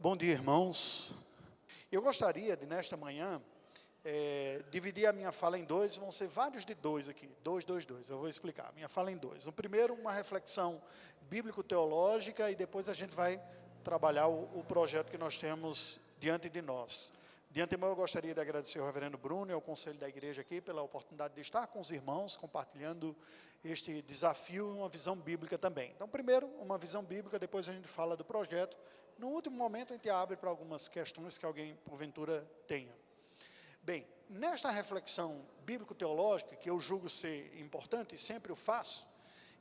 Bom dia, irmãos. Eu gostaria de, nesta manhã, dividir a minha fala em dois, vão ser vários de dois aqui, dois, eu vou explicar, minha fala em dois. No primeiro, uma reflexão bíblico-teológica, e depois a gente vai trabalhar o projeto que nós temos diante de nós. De antemão, eu gostaria de agradecer ao reverendo Bruno e ao conselho da igreja aqui pela oportunidade de estar com os irmãos, compartilhando este desafio e uma visão bíblica também. Então, primeiro, uma visão bíblica, depois a gente fala do projeto. No último momento, a gente abre para algumas questões que alguém, porventura, tenha. Bem, nesta reflexão bíblico-teológica, que eu julgo ser importante e sempre o faço,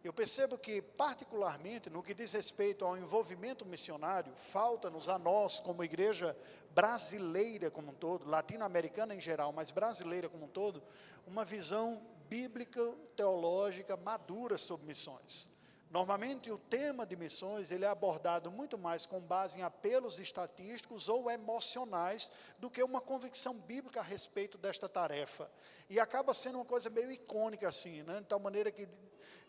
eu percebo que, particularmente, no que diz respeito ao envolvimento missionário, falta-nos a nós, como igreja brasileira como um todo, latino-americana em geral, mas brasileira como um todo, uma visão bíblica, teológica, madura sobre missões. Normalmente, o tema de missões, ele é abordado muito mais com base em apelos estatísticos ou emocionais do que uma convicção bíblica a respeito desta tarefa. E acaba sendo uma coisa meio icônica assim, né? De tal maneira que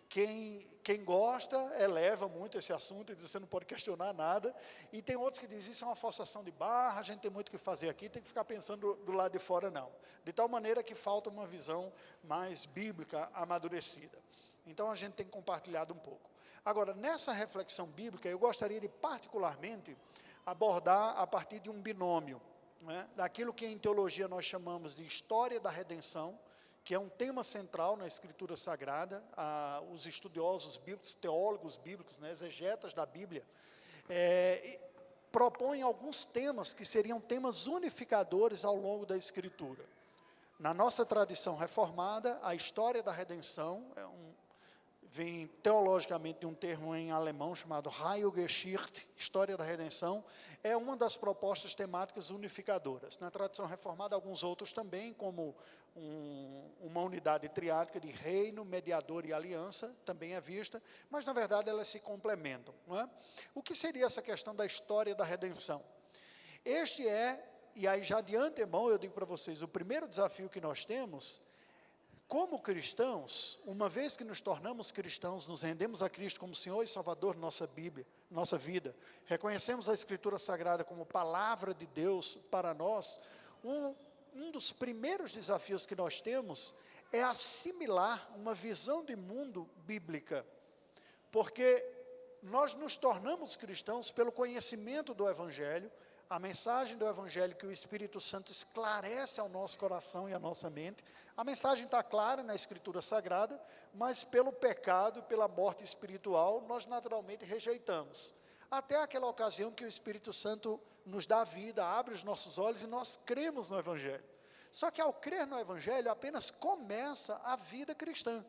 quem gosta eleva muito esse assunto e diz, você não pode questionar nada. E tem outros que dizem, isso é uma forçação de barra, a gente tem muito o que fazer aqui, tem que ficar pensando do lado de fora, não. De tal maneira que falta uma visão mais bíblica, amadurecida. Então, a gente tem compartilhado um pouco. Agora, nessa reflexão bíblica, eu gostaria de, particularmente, abordar a partir de um binômio, né, daquilo que em teologia nós chamamos de história da redenção, que é um tema central na Escritura Sagrada. Os estudiosos bíblicos, teólogos bíblicos, né, exegetas da Bíblia, propõem alguns temas que seriam temas unificadores ao longo da Escritura. Na nossa tradição reformada, a história da redenção vem teologicamente de um termo em alemão chamado Heilgeschichte, História da Redenção, é uma das propostas temáticas unificadoras. Na tradição reformada, alguns outros também, como uma unidade triádica de reino, mediador e aliança, também é vista, mas na verdade elas se complementam, não é? O que seria essa questão da história da redenção? Este e aí já de antemão eu digo para vocês, o primeiro desafio que nós temos, como cristãos, uma vez que nos tornamos cristãos, nos rendemos a Cristo como Senhor e Salvador de nossa vida, reconhecemos a Escritura Sagrada como palavra de Deus para nós, um dos primeiros desafios que nós temos é assimilar uma visão de mundo bíblica, porque nós nos tornamos cristãos pelo conhecimento do Evangelho, a mensagem do Evangelho que o Espírito Santo esclarece ao nosso coração e à nossa mente. A mensagem está clara na Escritura Sagrada, mas pelo pecado, pela morte espiritual, nós naturalmente rejeitamos. Até aquela ocasião que o Espírito Santo nos dá vida, abre os nossos olhos e nós cremos no Evangelho. Só que ao crer no Evangelho, apenas começa a vida cristã.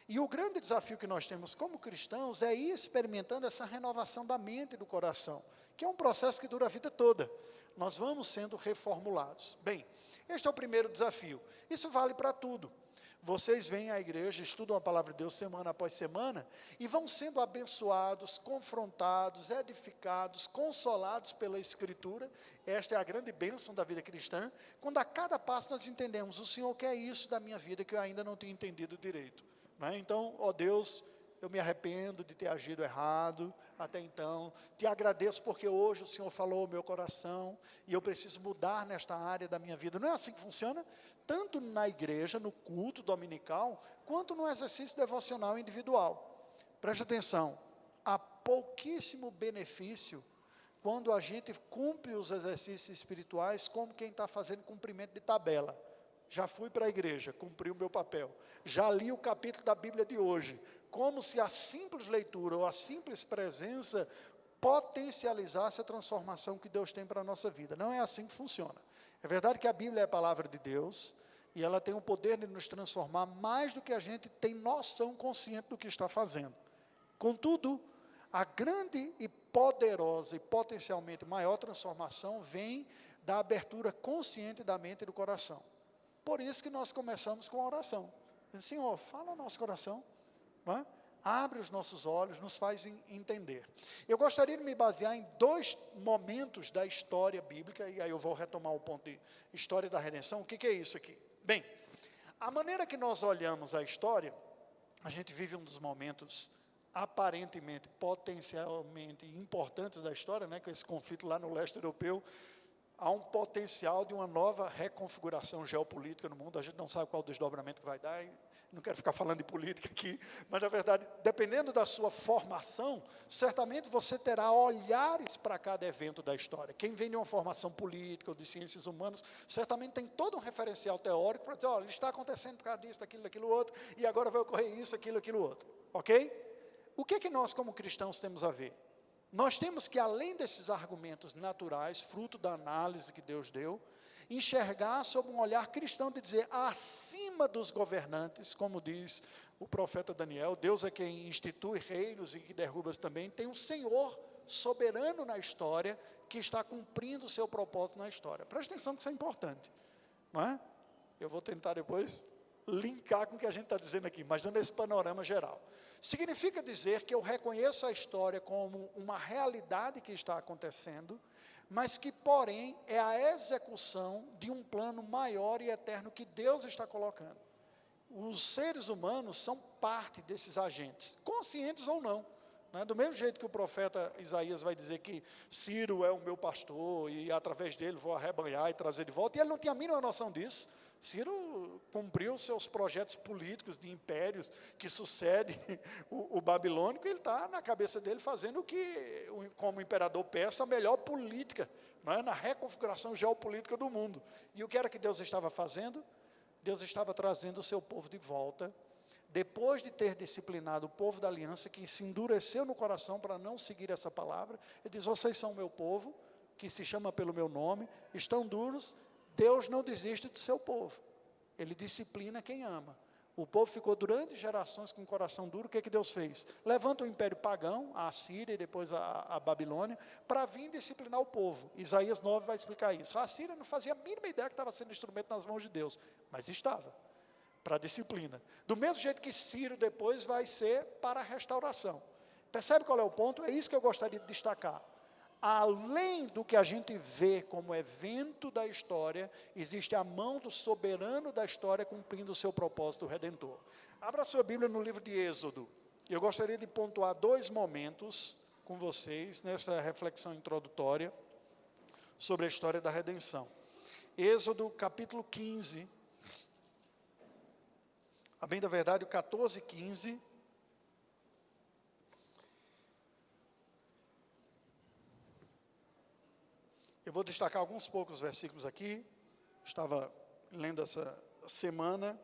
E o grande desafio que nós temos como cristãos é ir experimentando essa renovação da mente e do coração, que é um processo que dura a vida toda. Nós vamos sendo reformulados. Bem, este é o primeiro desafio. Isso vale para tudo. Vocês vêm à igreja, estudam a palavra de Deus semana após semana, e vão sendo abençoados, confrontados, edificados, consolados pela Escritura. Esta é a grande bênção da vida cristã, quando a cada passo nós entendemos, o Senhor quer isso da minha vida, que eu ainda não tinha entendido direito. Né? Então, ó Deus, eu me arrependo de ter agido errado até então, te agradeço porque hoje o Senhor falou ao meu coração, e eu preciso mudar nesta área da minha vida. Não é assim que funciona? Tanto na igreja, no culto dominical, quanto no exercício devocional individual. Preste atenção, há pouquíssimo benefício quando a gente cumpre os exercícios espirituais como quem está fazendo cumprimento de tabela. Já fui para a igreja, cumpri o meu papel. Já li o capítulo da Bíblia de hoje, como se a simples leitura ou a simples presença potencializasse a transformação que Deus tem para a nossa vida. Não é assim que funciona. É verdade que a Bíblia é a palavra de Deus, e ela tem o poder de nos transformar mais do que a gente tem noção consciente do que está fazendo. Contudo, a grande e poderosa e potencialmente maior transformação vem da abertura consciente da mente e do coração. Por isso que nós começamos com a oração. Senhor, fala ao nosso coração, não é? Abre os nossos olhos, nos faz entender. Eu gostaria de me basear em dois momentos da história bíblica, e aí eu vou retomar o ponto de história da redenção. O que é isso aqui? Bem, a maneira que nós olhamos a história, a gente vive um dos momentos aparentemente, potencialmente importantes da história, né, com esse conflito lá no leste europeu, há um potencial de uma nova reconfiguração geopolítica no mundo. A gente não sabe qual o desdobramento que vai dar, e não quero ficar falando de política aqui, mas, na verdade, dependendo da sua formação, certamente você terá olhares para cada evento da história. Quem vem de uma formação política ou de ciências humanas, certamente tem todo um referencial teórico para dizer, olha, está acontecendo por causa disso, daquilo outro, e agora vai ocorrer isso, aquilo outro. Ok? O que é que nós, como cristãos, temos a ver? Nós temos que, além desses argumentos naturais, fruto da análise que Deus deu, enxergar sob um olhar cristão de dizer, acima dos governantes, como diz o profeta Daniel, Deus é quem institui reinos e que derruba também, tem um Senhor soberano na história, que está cumprindo o seu propósito na história. Preste atenção que isso é importante, não é? Eu vou tentar depois linkar com o que a gente está dizendo aqui, mas dando esse panorama geral. Significa dizer que eu reconheço a história como uma realidade que está acontecendo, mas que, porém, é a execução de um plano maior e eterno que Deus está colocando. Os seres humanos são parte desses agentes, conscientes ou não. Né? Do mesmo jeito que o profeta Isaías vai dizer que Ciro é o meu pastor e através dele vou arrebanhar e trazer de volta, e ele não tinha a mínima noção disso. Ciro cumpriu seus projetos políticos de impérios que sucede o babilônico, e ele está na cabeça dele fazendo o que, como imperador persa, a melhor política, não é? Na reconfiguração geopolítica do mundo. E o que era que Deus estava fazendo? Deus estava trazendo o seu povo de volta, depois de ter disciplinado o povo da aliança, que se endureceu no coração para não seguir essa palavra. Ele diz, vocês são meu povo, que se chama pelo meu nome, estão duros. Deus não desiste do seu povo, Ele disciplina quem ama. O povo ficou durante gerações com o coração duro. O que Deus fez? Levanta o império pagão, a Assíria e depois a Babilônia, para vir disciplinar o povo. Isaías 9 vai explicar isso. A Assíria não fazia a mínima ideia que estava sendo instrumento nas mãos de Deus, mas estava, para a disciplina. Do mesmo jeito que Ciro depois vai ser para a restauração. Percebe qual é o ponto? É isso que eu gostaria de destacar. Além do que a gente vê como evento da história, existe a mão do soberano da história cumprindo o seu propósito redentor. Abra sua Bíblia no livro de Êxodo. Eu gostaria de pontuar 2 momentos com vocês, nessa reflexão introdutória, sobre a história da redenção. Êxodo capítulo 15, a bem da verdade o 14 e 15, eu vou destacar alguns poucos versículos aqui. Estava lendo essa semana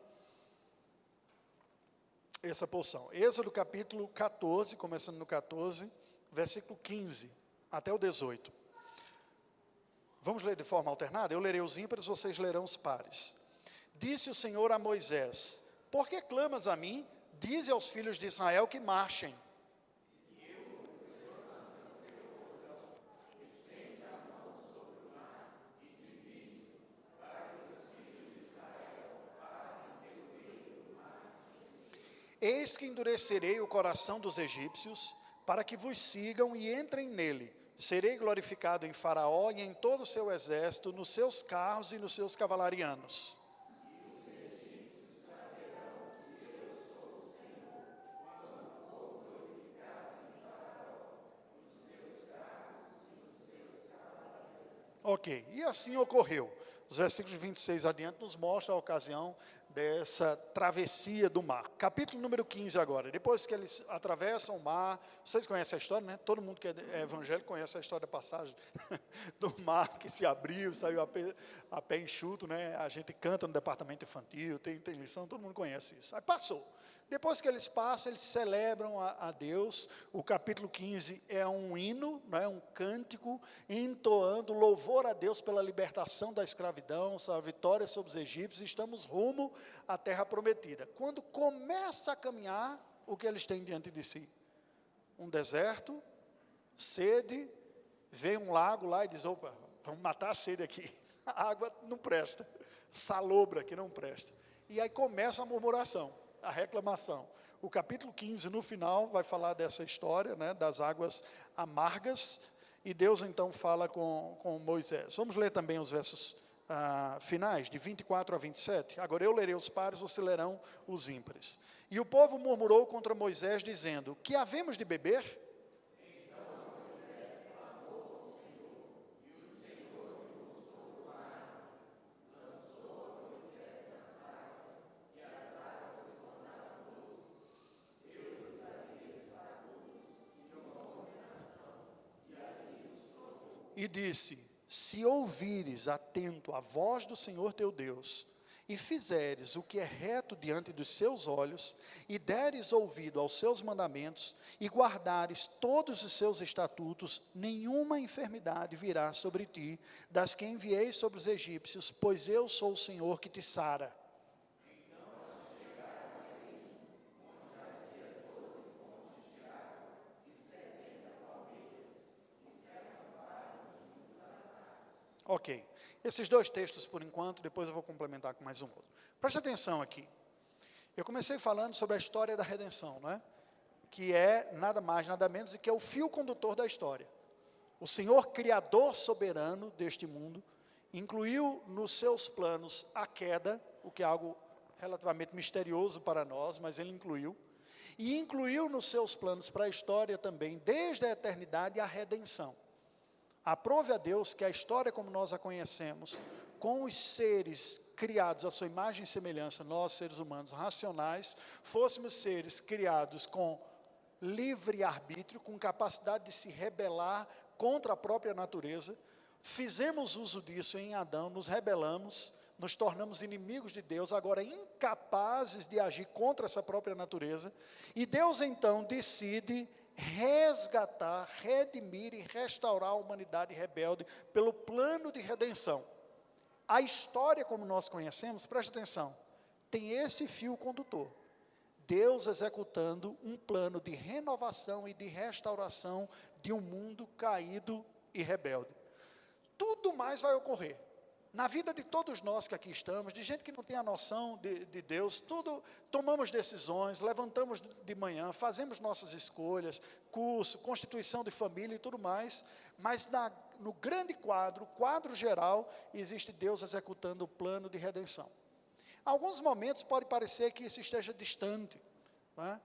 essa porção. Êxodo capítulo 14, começando no 14, versículo 15 até o 18. Vamos ler de forma alternada? Eu lerei os ímpares, vocês lerão os pares. Disse o Senhor a Moisés, por que clamas a mim? Dize aos filhos de Israel que marchem. Eis que endurecerei o coração dos egípcios, para que vos sigam e entrem nele. Serei glorificado em Faraó e em todo o seu exército, nos seus carros e nos seus cavalarianos. Ok, e assim ocorreu. Os versículos 26 adiante nos mostram a ocasião dessa travessia do mar. Capítulo número 15 agora. Depois que eles atravessam o mar, vocês conhecem a história, né? Todo mundo que é evangélico conhece a história da passagem do mar que se abriu, saiu a pé enxuto, né? A gente canta no departamento infantil, tem lição, todo mundo conhece isso. Aí passou. Depois que eles passam, eles celebram a Deus. O capítulo 15 é um hino, não é? Um cântico, entoando louvor a Deus pela libertação da escravidão, a vitória sobre os egípcios. Estamos rumo à terra prometida. Quando começa a caminhar, o que eles têm diante de si? Um deserto, sede, vem um lago lá e diz, opa, vamos matar a sede aqui. A água não presta, salobra que não presta. E aí começa a murmuração, a reclamação. O capítulo 15, no final, vai falar dessa história, né, das águas amargas, e Deus então fala com Moisés. Vamos ler também os versos finais, de 24 a 27. Agora eu lerei os pares, você lerão os ímpares. E o povo murmurou contra Moisés, dizendo: que havemos de beber? E disse: se ouvires atento a voz do Senhor teu Deus, e fizeres o que é reto diante dos seus olhos, e deres ouvido aos seus mandamentos, e guardares todos os seus estatutos, nenhuma enfermidade virá sobre ti, das que enviei sobre os egípcios, pois eu sou o Senhor que te sara. Ok, esses dois textos por enquanto, depois eu vou complementar com mais um outro. Preste atenção aqui. Eu comecei falando sobre a história da redenção, não é? Que é nada mais, nada menos do que o fio condutor da história. O Senhor, Criador soberano deste mundo, incluiu nos seus planos a queda, o que é algo relativamente misterioso para nós, mas Ele incluiu. E incluiu nos seus planos para a história também, desde a eternidade, a redenção. Aprove a Deus que a história como nós a conhecemos, com os seres criados à sua imagem e semelhança, nós seres humanos racionais, fôssemos seres criados com livre arbítrio, com capacidade de se rebelar contra a própria natureza. Fizemos uso disso em Adão, nos rebelamos, nos tornamos inimigos de Deus, agora incapazes de agir contra essa própria natureza. E Deus então decide resgatar, redimir e restaurar a humanidade rebelde pelo plano de redenção. A história como nós conhecemos, preste atenção, tem esse fio condutor. Deus executando um plano de renovação e de restauração de um mundo caído e rebelde. Tudo mais vai ocorrer. Na vida de todos nós que aqui estamos, de gente que não tem a noção de Deus, tudo, tomamos decisões, levantamos de manhã, fazemos nossas escolhas, curso, constituição de família e tudo mais, mas no grande quadro geral, existe Deus executando o plano de redenção. Alguns momentos pode parecer que isso esteja distante, não é?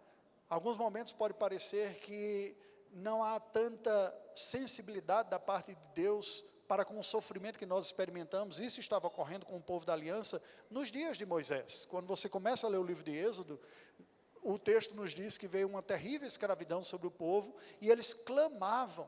Alguns momentos pode parecer que não há tanta sensibilidade da parte de Deus para com o sofrimento que nós experimentamos. Isso estava ocorrendo com o povo da aliança nos dias de Moisés. Quando você começa a ler o livro de Êxodo, o texto nos diz que veio uma terrível escravidão sobre o povo, e eles clamavam,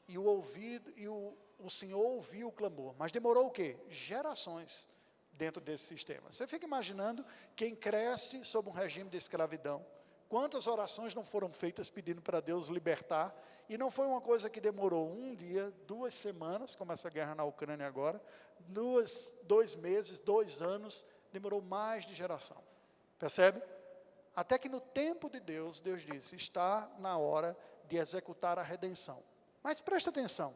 e o Senhor ouviu o clamor. Mas demorou o quê? Gerações dentro desse sistema. Você fica imaginando quem cresce sob um regime de escravidão, quantas orações não foram feitas pedindo para Deus libertar, e não foi uma coisa que demorou um dia, 2 semanas, como essa guerra na Ucrânia agora, 2 meses, 2 anos, demorou mais de geração. Percebe? Até que no tempo de Deus, Deus disse, está na hora de executar a redenção. Mas presta atenção,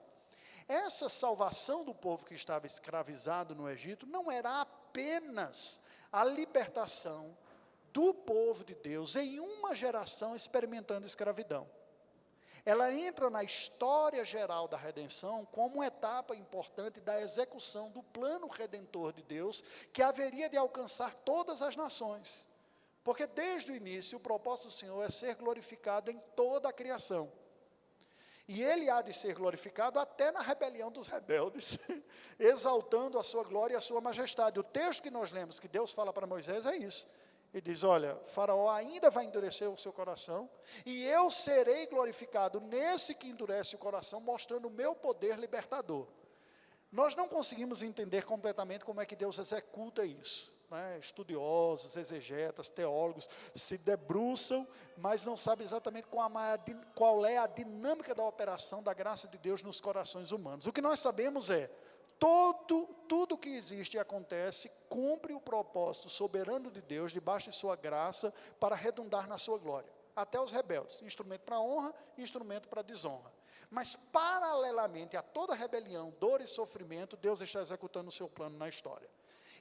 essa salvação do povo que estava escravizado no Egito não era apenas a libertação do povo de Deus em uma geração experimentando escravidão. Ela entra na história geral da redenção como uma etapa importante da execução do plano redentor de Deus, que haveria de alcançar todas as nações. Porque desde o início o propósito do Senhor é ser glorificado em toda a criação. E Ele há de ser glorificado até na rebelião dos rebeldes, exaltando a sua glória e a sua majestade. O texto que nós lemos, que Deus fala para Moisés, é isso. Ele diz, olha, Faraó ainda vai endurecer o seu coração, e eu serei glorificado nesse que endurece o coração, mostrando o meu poder libertador. Nós não conseguimos entender completamente como é que Deus executa isso, né? Estudiosos, exegetas, teólogos se debruçam, mas não sabem exatamente qual é a dinâmica da operação da graça de Deus nos corações humanos. O que nós sabemos é, tudo que existe e acontece cumpre o propósito soberano de Deus, debaixo de sua graça, para redundar na sua glória. Até os rebeldes, instrumento para honra e instrumento para desonra. Mas paralelamente a toda rebelião, dor e sofrimento, Deus está executando o seu plano na história.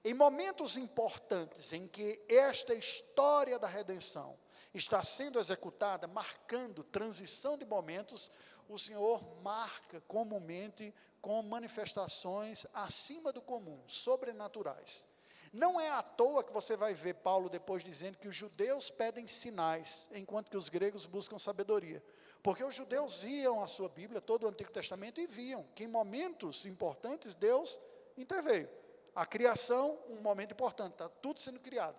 Em momentos importantes em que esta história da redenção está sendo executada, marcando transição de momentos, o Senhor marca comumente com manifestações acima do comum, sobrenaturais. Não é à toa que você vai ver Paulo depois dizendo que os judeus pedem sinais, enquanto que os gregos buscam sabedoria. Porque os judeus iam a sua Bíblia, todo o Antigo Testamento, e viam que em momentos importantes Deus interveio. A criação, um momento importante, está tudo sendo criado.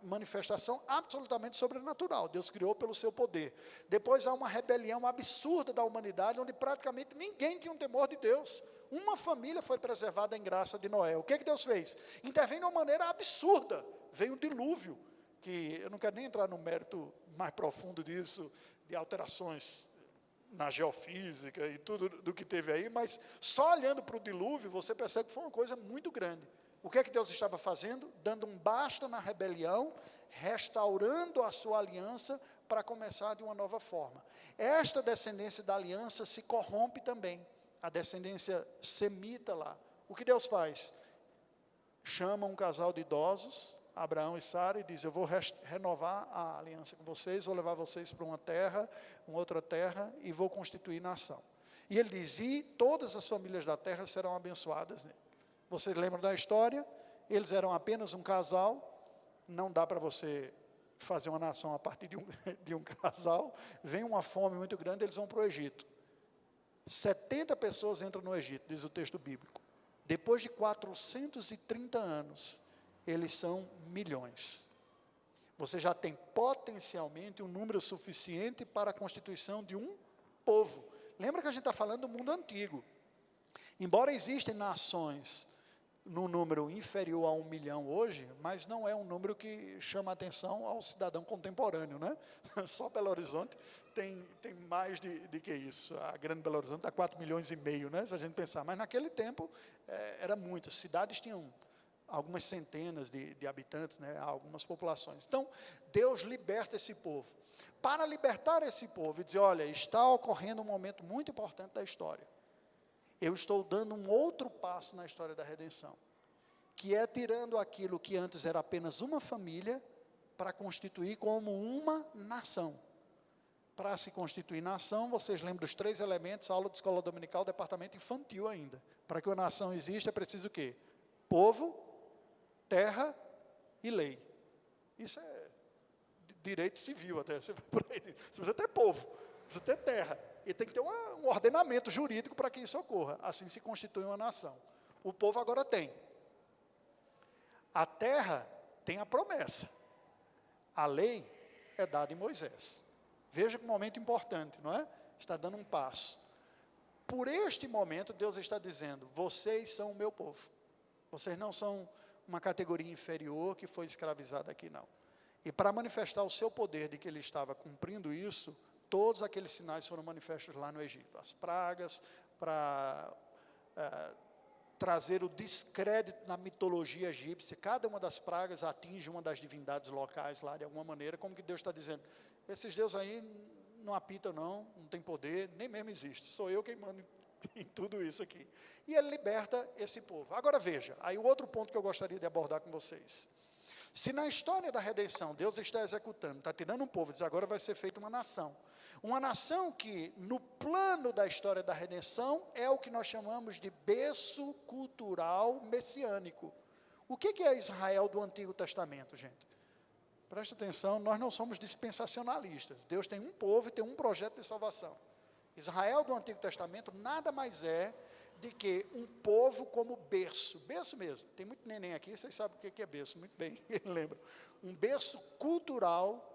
Manifestação absolutamente sobrenatural, Deus criou pelo seu poder. Depois há uma rebelião absurda da humanidade, onde praticamente ninguém tinha um temor de Deus. Uma família foi preservada em graça de Noé. O que Deus fez? Interveio de uma maneira absurda. Veio um dilúvio, que eu não quero nem entrar no mérito mais profundo disso, de alterações na geofísica e tudo do que teve aí, mas só olhando para o dilúvio, você percebe que foi uma coisa muito grande. O que Deus estava fazendo? Dando um basta na rebelião, restaurando a sua aliança para começar de uma nova forma. Esta descendência da aliança se corrompe também. A descendência semita lá. O que Deus faz? Chama um casal de idosos, Abraão e Sara, e diz: eu vou renovar a aliança com vocês, vou levar vocês para uma outra terra, e vou constituir nação. E ele diz: e todas as famílias da terra serão abençoadas nele. Vocês lembram da história? Eles eram apenas um casal, não dá para você fazer uma nação a partir de um casal. Vem uma fome muito grande, eles vão para o Egito. 70 pessoas entram no Egito, diz o texto bíblico. Depois de 430 anos, eles são milhões. Você já tem potencialmente um número suficiente para a constituição de um povo. Lembra que a gente está falando do mundo antigo. Embora existem nações num número inferior a 1 milhão hoje, mas não é um número que chama atenção ao cidadão contemporâneo, né? Só Belo Horizonte tem mais de que isso. A Grande Belo Horizonte está 4,5 milhões, né? Se a gente pensar. Mas naquele tempo era muito. Cidades tinham algumas centenas de habitantes, né? Algumas populações. Então, Deus liberta esse povo. Para libertar esse povo e dizer: olha, está ocorrendo um momento muito importante da história. Eu estou dando um outro passo na história da redenção, que é tirando aquilo que antes era apenas uma família, para constituir como uma nação. Para se constituir nação, vocês lembram dos 3 elementos, aula de escola dominical, departamento infantil ainda. Para que uma nação exista, é preciso o quê? Povo, terra e lei. Isso é direito civil até. Você precisa ter povo, precisa ter terra. E tem que ter um ordenamento jurídico para que isso ocorra. Assim se constitui uma nação. O povo agora tem. A terra tem a promessa. A lei é dada em Moisés. Veja que momento importante, não é? Está dando um passo. Por este momento, Deus está dizendo: vocês são o meu povo. Vocês não são uma categoria inferior que foi escravizada aqui, não. E para manifestar o seu poder de que ele estava cumprindo isso, todos aqueles sinais foram manifestos lá no Egito. As pragas, para trazer o descrédito na mitologia egípcia. Cada uma das pragas atinge uma das divindades locais lá, de alguma maneira, como que Deus está dizendo: esses deuses aí não apitam não tem poder, nem mesmo existe. Sou eu quem mando em tudo isso aqui. E ele liberta esse povo. Agora veja, aí o outro ponto que eu gostaria de abordar com vocês. Se na história da redenção, Deus está executando, está tirando um povo, diz: agora vai ser feita uma nação. Uma nação que, no plano da história da redenção, é o que nós chamamos de berço cultural messiânico. O que é Israel do Antigo Testamento, gente? Presta atenção, nós não somos dispensacionalistas. Deus tem um povo e tem um projeto de salvação. Israel do Antigo Testamento nada mais é de que um povo como berço mesmo. Tem muito neném aqui, vocês sabem o que é berço, muito bem, lembram. Um berço cultural,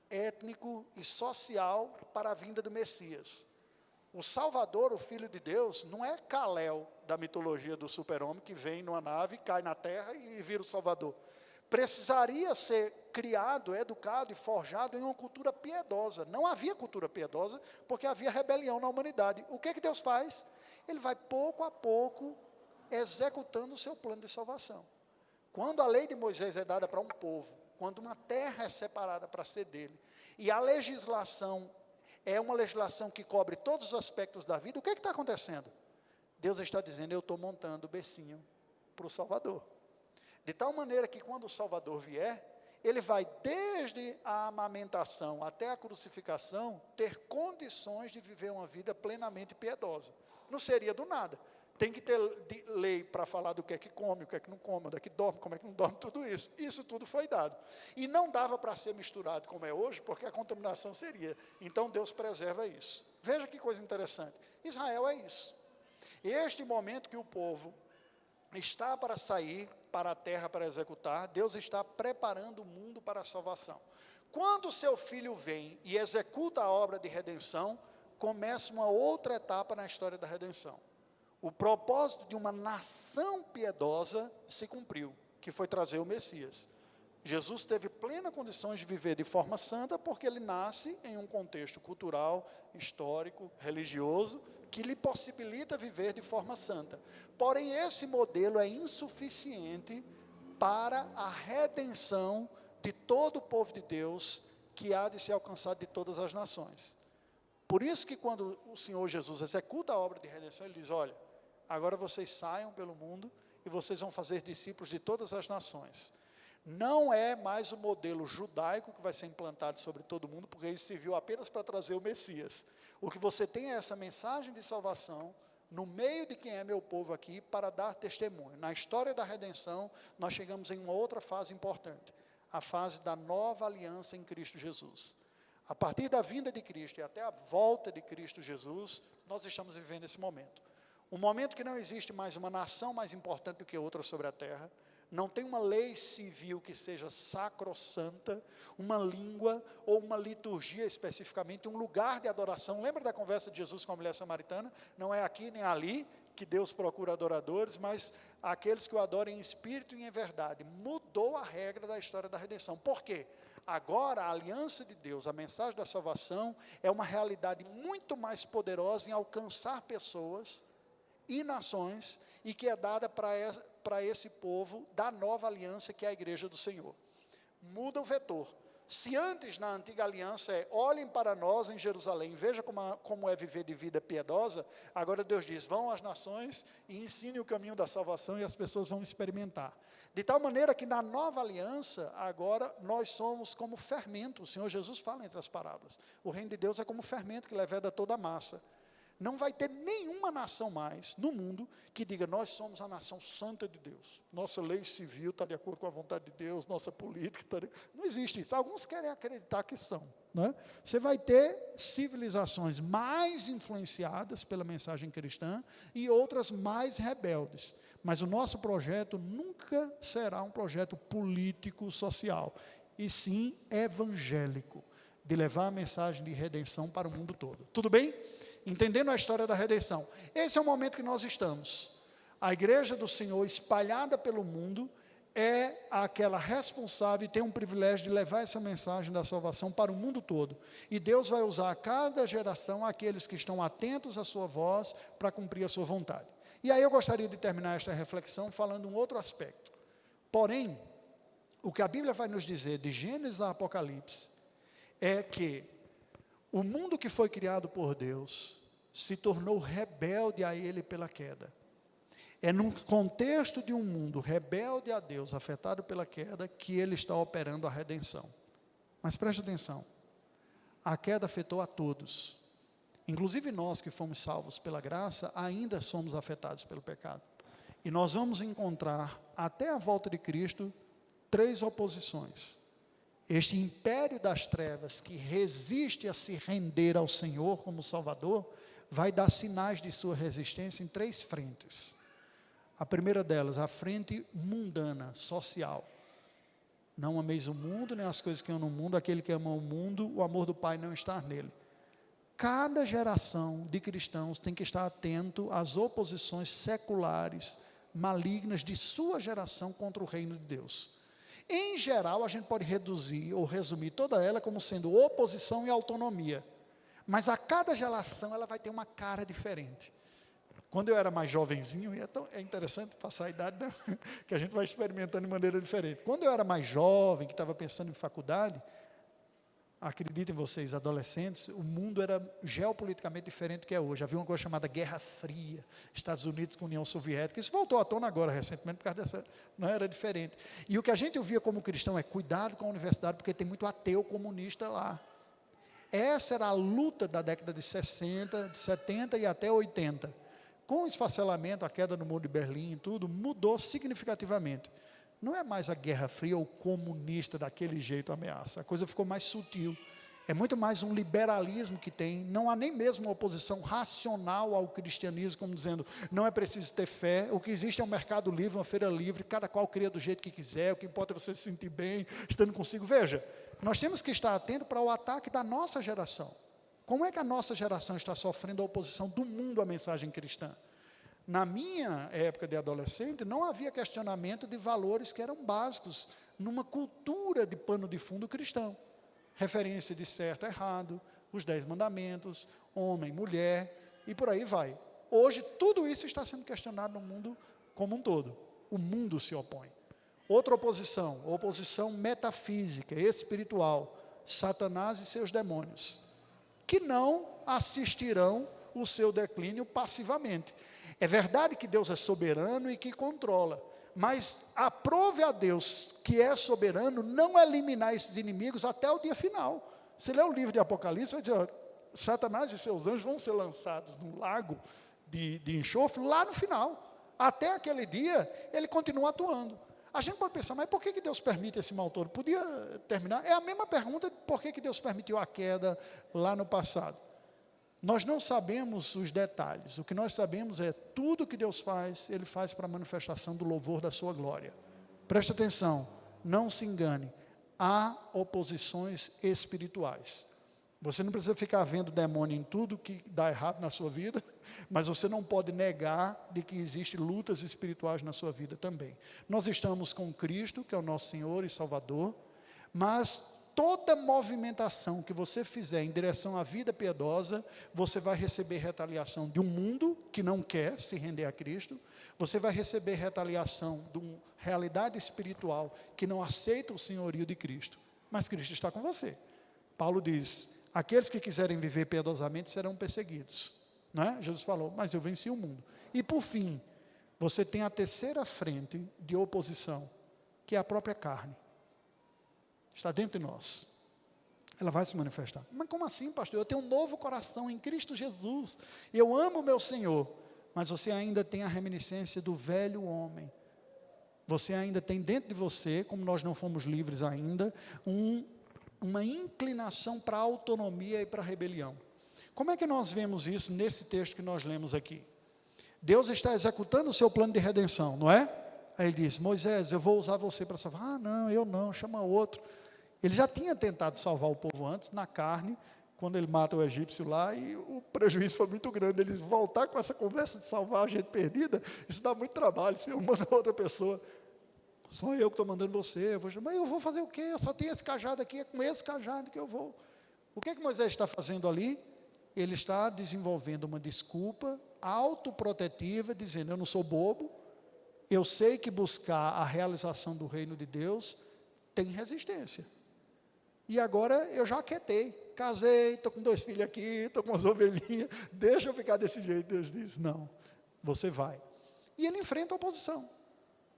étnico e social para a vinda do Messias. O Salvador, o Filho de Deus, não é Kal-El da mitologia do super-homem que vem numa nave, cai na terra e vira o Salvador. Precisaria ser criado, educado e forjado em uma cultura piedosa. Não havia cultura piedosa porque havia rebelião na humanidade. O que Deus faz? Ele vai pouco a pouco executando o seu plano de salvação. Quando a lei de Moisés é dada para um povo, quando uma terra é separada para ser dele, e a legislação é uma legislação que cobre todos os aspectos da vida, o que está acontecendo? Deus está dizendo: eu estou montando o bercinho para o Salvador. De tal maneira que quando o Salvador vier, ele vai desde a amamentação até a crucificação ter condições de viver uma vida plenamente piedosa. Não seria do nada. Tem que ter lei para falar do que é que come, o que é que não come, onde é que dorme, como é que não dorme, tudo isso. Isso tudo foi dado. E não dava para ser misturado como é hoje, porque a contaminação seria. Então Deus preserva isso. Veja que coisa interessante. Israel é isso. Este momento que o povo está para sair para a terra para executar, Deus está preparando o mundo para a salvação. Quando o seu filho vem e executa a obra de redenção, começa uma outra etapa na história da redenção. O propósito de uma nação piedosa se cumpriu, que foi trazer o Messias. Jesus teve plena condição de viver de forma santa, porque ele nasce em um contexto cultural, histórico, religioso, que lhe possibilita viver de forma santa. Porém, esse modelo é insuficiente para a redenção de todo o povo de Deus, que há de ser alcançado de todas as nações. Por isso que quando o Senhor Jesus executa a obra de redenção, ele diz, olha, agora vocês saiam pelo mundo e vocês vão fazer discípulos de todas as nações. Não é mais o modelo judaico que vai ser implantado sobre todo mundo, porque isso serviu apenas para trazer o Messias. O que você tem é essa mensagem de salvação, no meio de quem é meu povo aqui, para dar testemunho. Na história da redenção, nós chegamos em uma outra fase importante, a fase da nova aliança em Cristo Jesus. A partir da vinda de Cristo e até a volta de Cristo Jesus, nós estamos vivendo esse momento. Um momento que não existe mais uma nação mais importante do que outra sobre a terra, não tem uma lei civil que seja sacrossanta, uma língua ou uma liturgia especificamente, um lugar de adoração. Lembra da conversa de Jesus com a mulher samaritana? Não é aqui nem ali que Deus procura adoradores, mas aqueles que o adorem em espírito e em verdade. Mudou a regra da história da redenção. Por quê? Agora a aliança de Deus, a mensagem da salvação, é uma realidade muito mais poderosa em alcançar pessoas e nações, e que é dada para esse povo da nova aliança, que é a igreja do Senhor. Muda o vetor. Se antes, na antiga aliança, olhem para nós em Jerusalém, veja como é viver de vida piedosa, agora Deus diz, vão às nações e ensinem o caminho da salvação e as pessoas vão experimentar. De tal maneira que na nova aliança, agora nós somos como fermento, o Senhor Jesus fala entre as parábolas, o reino de Deus é como fermento que leveda toda a massa. Não vai ter nenhuma nação mais no mundo que diga, nós somos a nação santa de Deus. Nossa lei civil está de acordo com a vontade de Deus, nossa política está não existe isso. Alguns querem acreditar que são. Né? Você vai ter civilizações mais influenciadas pela mensagem cristã e outras mais rebeldes. Mas o nosso projeto nunca será um projeto político, social, e sim evangélico, de levar a mensagem de redenção para o mundo todo. Tudo bem? Entendendo a história da redenção. Esse é o momento que nós estamos. A igreja do Senhor, espalhada pelo mundo, é aquela responsável e tem um privilégio de levar essa mensagem da salvação para o mundo todo. E Deus vai usar a cada geração aqueles que estão atentos à sua voz para cumprir a sua vontade. E aí eu gostaria de terminar esta reflexão falando um outro aspecto. Porém, o que a Bíblia vai nos dizer de Gênesis a Apocalipse é que o mundo que foi criado por Deus se tornou rebelde a Ele pela queda. É num contexto de um mundo rebelde a Deus, afetado pela queda, que Ele está operando a redenção. Mas preste atenção, a queda afetou a todos. Inclusive nós que fomos salvos pela graça, ainda somos afetados pelo pecado. E nós vamos encontrar, até a volta de Cristo, 3 oposições. Este império das trevas que resiste a se render ao Senhor como Salvador, vai dar sinais de sua resistência em 3 frentes. A primeira delas, a frente mundana, social. Não ameis o mundo, nem as coisas que amam no mundo, aquele que ama o mundo, o amor do Pai não está nele. Cada geração de cristãos tem que estar atento às oposições seculares, malignas de sua geração contra o reino de Deus. Em geral, a gente pode reduzir ou resumir toda ela como sendo oposição e autonomia. Mas a cada geração ela vai ter uma cara diferente. Quando eu era mais jovenzinho, e é interessante passar a idade, né? Que a gente vai experimentando de maneira diferente. Quando eu era mais jovem, que estava pensando em faculdade, acreditem vocês, adolescentes, o mundo era geopoliticamente diferente do que é hoje. Havia uma coisa chamada Guerra Fria, Estados Unidos com a União Soviética. Isso voltou à tona agora, recentemente, por causa dessa... Não era diferente. E o que a gente ouvia como cristão é cuidado com a universidade, porque tem muito ateu comunista lá. Essa era a luta da década de 60, de 70 e até 80. Com o esfacelamento, a queda do muro de Berlim e tudo, mudou significativamente. Não é mais a Guerra Fria ou comunista daquele jeito ameaça. A coisa ficou mais sutil. É muito mais um liberalismo que tem. Não há nem mesmo uma oposição racional ao cristianismo, como dizendo, não é preciso ter fé. O que existe é um mercado livre, uma feira livre, cada qual cria do jeito que quiser, o que importa é você se sentir bem, estando consigo. Veja, nós temos que estar atentos para o ataque da nossa geração. Como é que a nossa geração está sofrendo a oposição do mundo à mensagem cristã? Na minha época de adolescente, não havia questionamento de valores que eram básicos numa cultura de pano de fundo cristão. Referência de certo e errado, os 10 mandamentos, homem, mulher, e por aí vai. Hoje, tudo isso está sendo questionado no mundo como um todo. O mundo se opõe. Outra oposição metafísica, espiritual, Satanás e seus demônios, que não assistirão o seu declínio passivamente. É verdade que Deus é soberano e que controla, mas aprove a Deus, que é soberano, não eliminar esses inimigos até o dia final. Você lê o livro de Apocalipse, vai dizer, ó, Satanás e seus anjos vão ser lançados num lago de enxofre lá no final. Até aquele dia, ele continua atuando. A gente pode pensar, mas por que Deus permite esse mal todo? Podia terminar? É a mesma pergunta de por que Deus permitiu a queda lá no passado. Nós não sabemos os detalhes. O que nós sabemos é tudo que Deus faz, Ele faz para a manifestação do louvor da sua glória. Preste atenção, não se engane. Há oposições espirituais. Você não precisa ficar vendo demônio em tudo que dá errado na sua vida, mas você não pode negar de que existem lutas espirituais na sua vida também. Nós estamos com Cristo, que é o nosso Senhor e Salvador, mas toda movimentação que você fizer em direção à vida piedosa, você vai receber retaliação de um mundo que não quer se render a Cristo, você vai receber retaliação de uma realidade espiritual que não aceita o senhorio de Cristo, mas Cristo está com você. Paulo diz, aqueles que quiserem viver piedosamente serão perseguidos, não é? Jesus falou, mas eu venci o mundo. E por fim, você tem a terceira frente de oposição, que é a própria carne. Está dentro de nós. Ela vai se manifestar. Mas como assim, pastor? Eu tenho um novo coração em Cristo Jesus. Eu amo o meu Senhor. Mas você ainda tem a reminiscência do velho homem. Você ainda tem dentro de você, como nós não fomos livres ainda, uma inclinação para a autonomia e para a rebelião. Como é que nós vemos isso nesse texto que nós lemos aqui? Deus está executando o seu plano de redenção, não é? Aí ele diz, Moisés, eu vou usar você para salvar. Ah, não, eu não, chama outro. Ele já tinha tentado salvar o povo antes, na carne, quando ele mata o egípcio lá, e o prejuízo foi muito grande. Eles voltar com essa conversa de salvar a gente perdida, isso dá muito trabalho, se eu mando outra pessoa. Só eu que estou mandando você, mas eu vou fazer o quê? Eu só tenho esse cajado aqui, é com esse cajado que eu vou. O que Moisés está fazendo ali? Ele está desenvolvendo uma desculpa autoprotetiva, dizendo, eu não sou bobo, eu sei que buscar a realização do reino de Deus tem resistência. E agora eu já aquietei, casei, estou com 2 filhos aqui, estou com umas ovelhinhas, deixa eu ficar desse jeito. Deus diz, não, você vai. E ele enfrenta a oposição.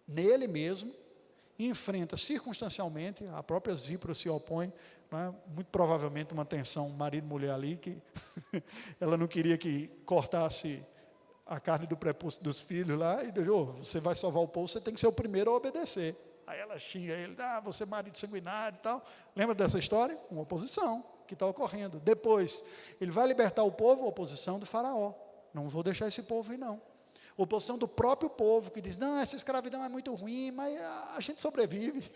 Nele mesmo, enfrenta circunstancialmente, a própria Zípora se opõe, não é? Muito provavelmente uma tensão marido-mulher ali, que ela não queria que cortasse a carne do prepúcio dos filhos lá, e diz, você vai salvar o povo, você tem que ser o primeiro a obedecer. Aí ela xinga ele, você é marido sanguinário e tal. Lembra dessa história? Uma oposição que está ocorrendo. Depois, ele vai libertar o povo, oposição do faraó. Não vou deixar esse povo ir, não. Oposição do próprio povo, que diz, não, essa escravidão é muito ruim, mas a gente sobrevive.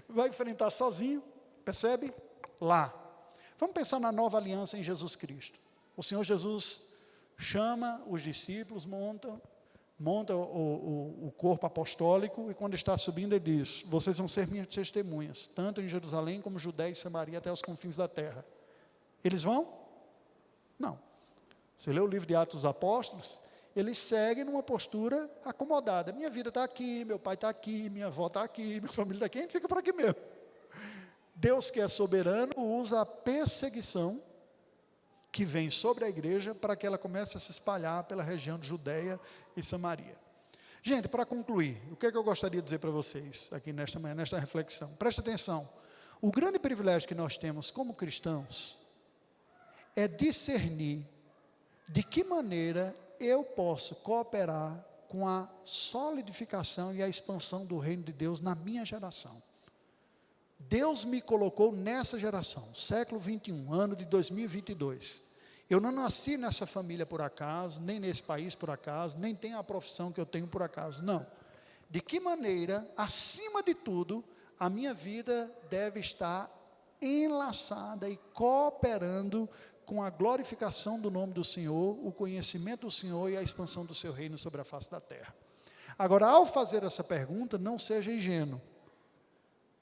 Vai enfrentar sozinho, percebe? Lá. Vamos pensar na nova aliança em Jesus Cristo. O Senhor Jesus chama os discípulos, monta o corpo apostólico, e quando está subindo ele diz, vocês vão ser minhas testemunhas, tanto em Jerusalém como Judéia e Samaria até os confins da terra. Eles vão? Não. Você lê o livro de Atos dos Apóstolos, eles seguem numa postura acomodada, minha vida está aqui, meu pai está aqui, minha avó está aqui, minha família está aqui, a gente fica por aqui mesmo. Deus, que é soberano, usa a perseguição que vem sobre a igreja para que ela comece a se espalhar pela região de Judeia e Samaria. Gente, para concluir, o que é que eu gostaria de dizer para vocês aqui nesta manhã, nesta reflexão? Presta atenção. O grande privilégio que nós temos como cristãos é discernir de que maneira eu posso cooperar com a solidificação e a expansão do reino de Deus na minha geração. Deus me colocou nessa geração, século 21, ano de 2022. Eu não nasci nessa família por acaso, nem nesse país por acaso, nem tenho a profissão que eu tenho por acaso, não. De que maneira, acima de tudo, a minha vida deve estar enlaçada e cooperando com a glorificação do nome do Senhor, o conhecimento do Senhor e a expansão do seu reino sobre a face da terra. Agora, ao fazer essa pergunta, não seja ingênuo.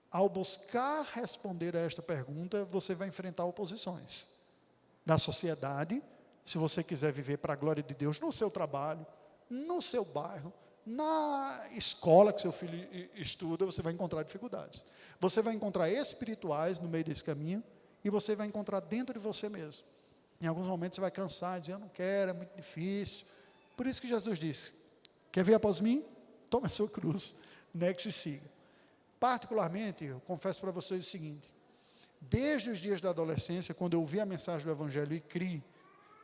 Ao buscar responder a esta pergunta, você vai enfrentar oposições da sociedade, se você quiser viver para a glória de Deus, no seu trabalho, no seu bairro, na escola que seu filho estuda, você vai encontrar dificuldades. Você vai encontrar espirituais no meio desse caminho, e você vai encontrar dentro de você mesmo. Em alguns momentos você vai cansar, dizer, eu não quero, é muito difícil. Por isso que Jesus disse, quer vir após mim? Tome a sua cruz, negue-se e siga. Particularmente, eu confesso para vocês o seguinte, desde os dias da adolescência, quando eu ouvi a mensagem do Evangelho e criei,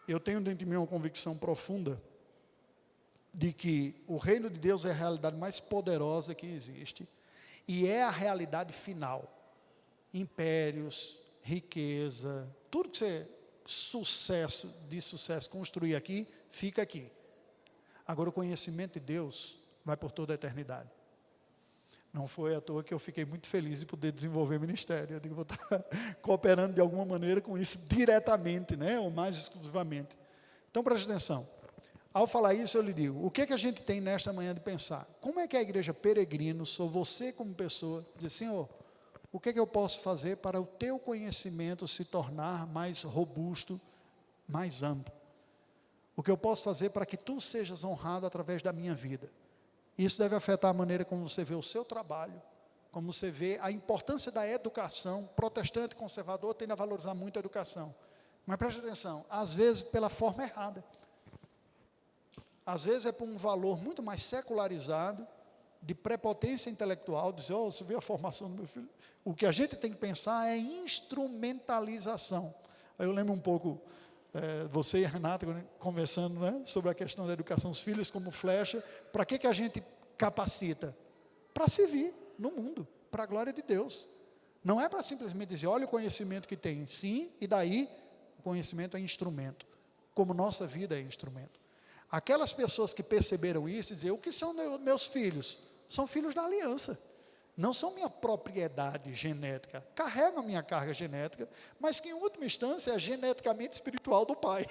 eu tenho dentro de mim uma convicção profunda de que o reino de Deus é a realidade mais poderosa que existe e é a realidade final. Impérios, riqueza, tudo que você, de sucesso construir aqui, fica aqui. Agora o conhecimento de Deus vai por toda a eternidade. Não foi à toa que eu fiquei muito feliz de poder desenvolver ministério. Eu digo, vou estar cooperando de alguma maneira com isso diretamente, né, ou mais exclusivamente. Então preste atenção. Ao falar isso eu lhe digo, o que é que a gente tem nesta manhã de pensar? Como é que a igreja Peregrinos, ou você como pessoa, diz, Senhor, o que é que eu posso fazer para o teu conhecimento se tornar mais robusto, mais amplo? O que eu posso fazer para que tu sejas honrado através da minha vida? Isso deve afetar a maneira como você vê o seu trabalho, como você vê a importância da educação. Protestante, conservador, tende a valorizar muito a educação. Mas preste atenção, às vezes pela forma errada. Às vezes é por um valor muito mais secularizado, de prepotência intelectual, dizer, você vê a formação do meu filho. O que a gente tem que pensar é instrumentalização. Aí eu lembro um pouco, você e a Renata, conversando, né, sobre a questão da educação, os filhos como flecha. Para que a gente capacita? Para servir no mundo, para a glória de Deus. Não é para simplesmente dizer, olha o conhecimento que tem. Sim, e daí o conhecimento é instrumento, como nossa vida é instrumento. Aquelas pessoas que perceberam isso, dizer, o que são meus filhos? São filhos da aliança. Não são minha propriedade genética, carregam a minha carga genética, mas que em última instância é geneticamente espiritual do Pai,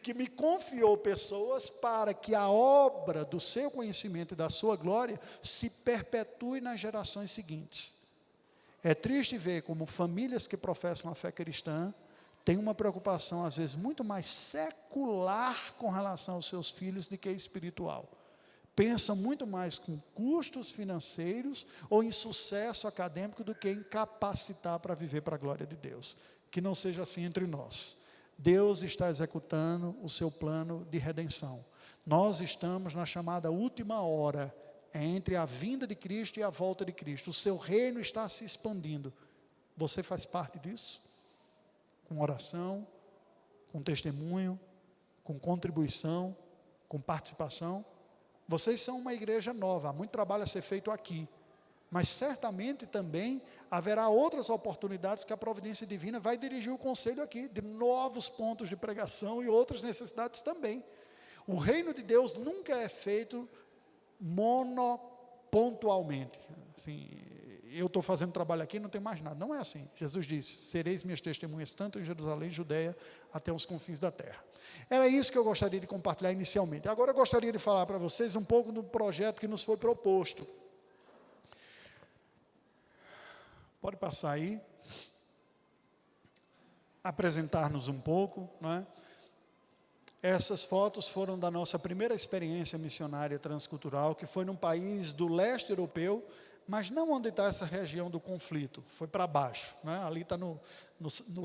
que me confiou pessoas para que a obra do seu conhecimento e da sua glória se perpetue nas gerações seguintes. É triste ver como famílias que professam a fé cristã têm uma preocupação às vezes muito mais secular com relação aos seus filhos do que espiritual. Pensam muito mais com custos financeiros ou em sucesso acadêmico do que em capacitar para viver para a glória de Deus. Que não seja assim entre nós. Deus está executando o seu plano de redenção. Nós estamos na chamada última hora, entre a vinda de Cristo e a volta de Cristo. O seu reino está se expandindo. Você faz parte disso? Com oração, com testemunho, com contribuição, com participação. Vocês são uma igreja nova, há muito trabalho a ser feito aqui, mas certamente também haverá outras oportunidades que a providência divina vai dirigir o conselho aqui, de novos pontos de pregação e outras necessidades também. O reino de Deus nunca é feito monopontualmente, assim, eu estou fazendo trabalho aqui e não tem mais nada, não é assim. Jesus disse, sereis minhas testemunhas tanto em Jerusalém, Judeia, até os confins da terra. Era isso que eu gostaria de compartilhar inicialmente. Agora eu gostaria de falar para vocês um pouco do projeto que nos foi proposto. Pode passar aí. Apresentar-nos um pouco, não é? Essas fotos foram da nossa primeira experiência missionária transcultural, que foi num país do leste europeu, mas não onde está essa região do conflito, foi para baixo, né? Ali está no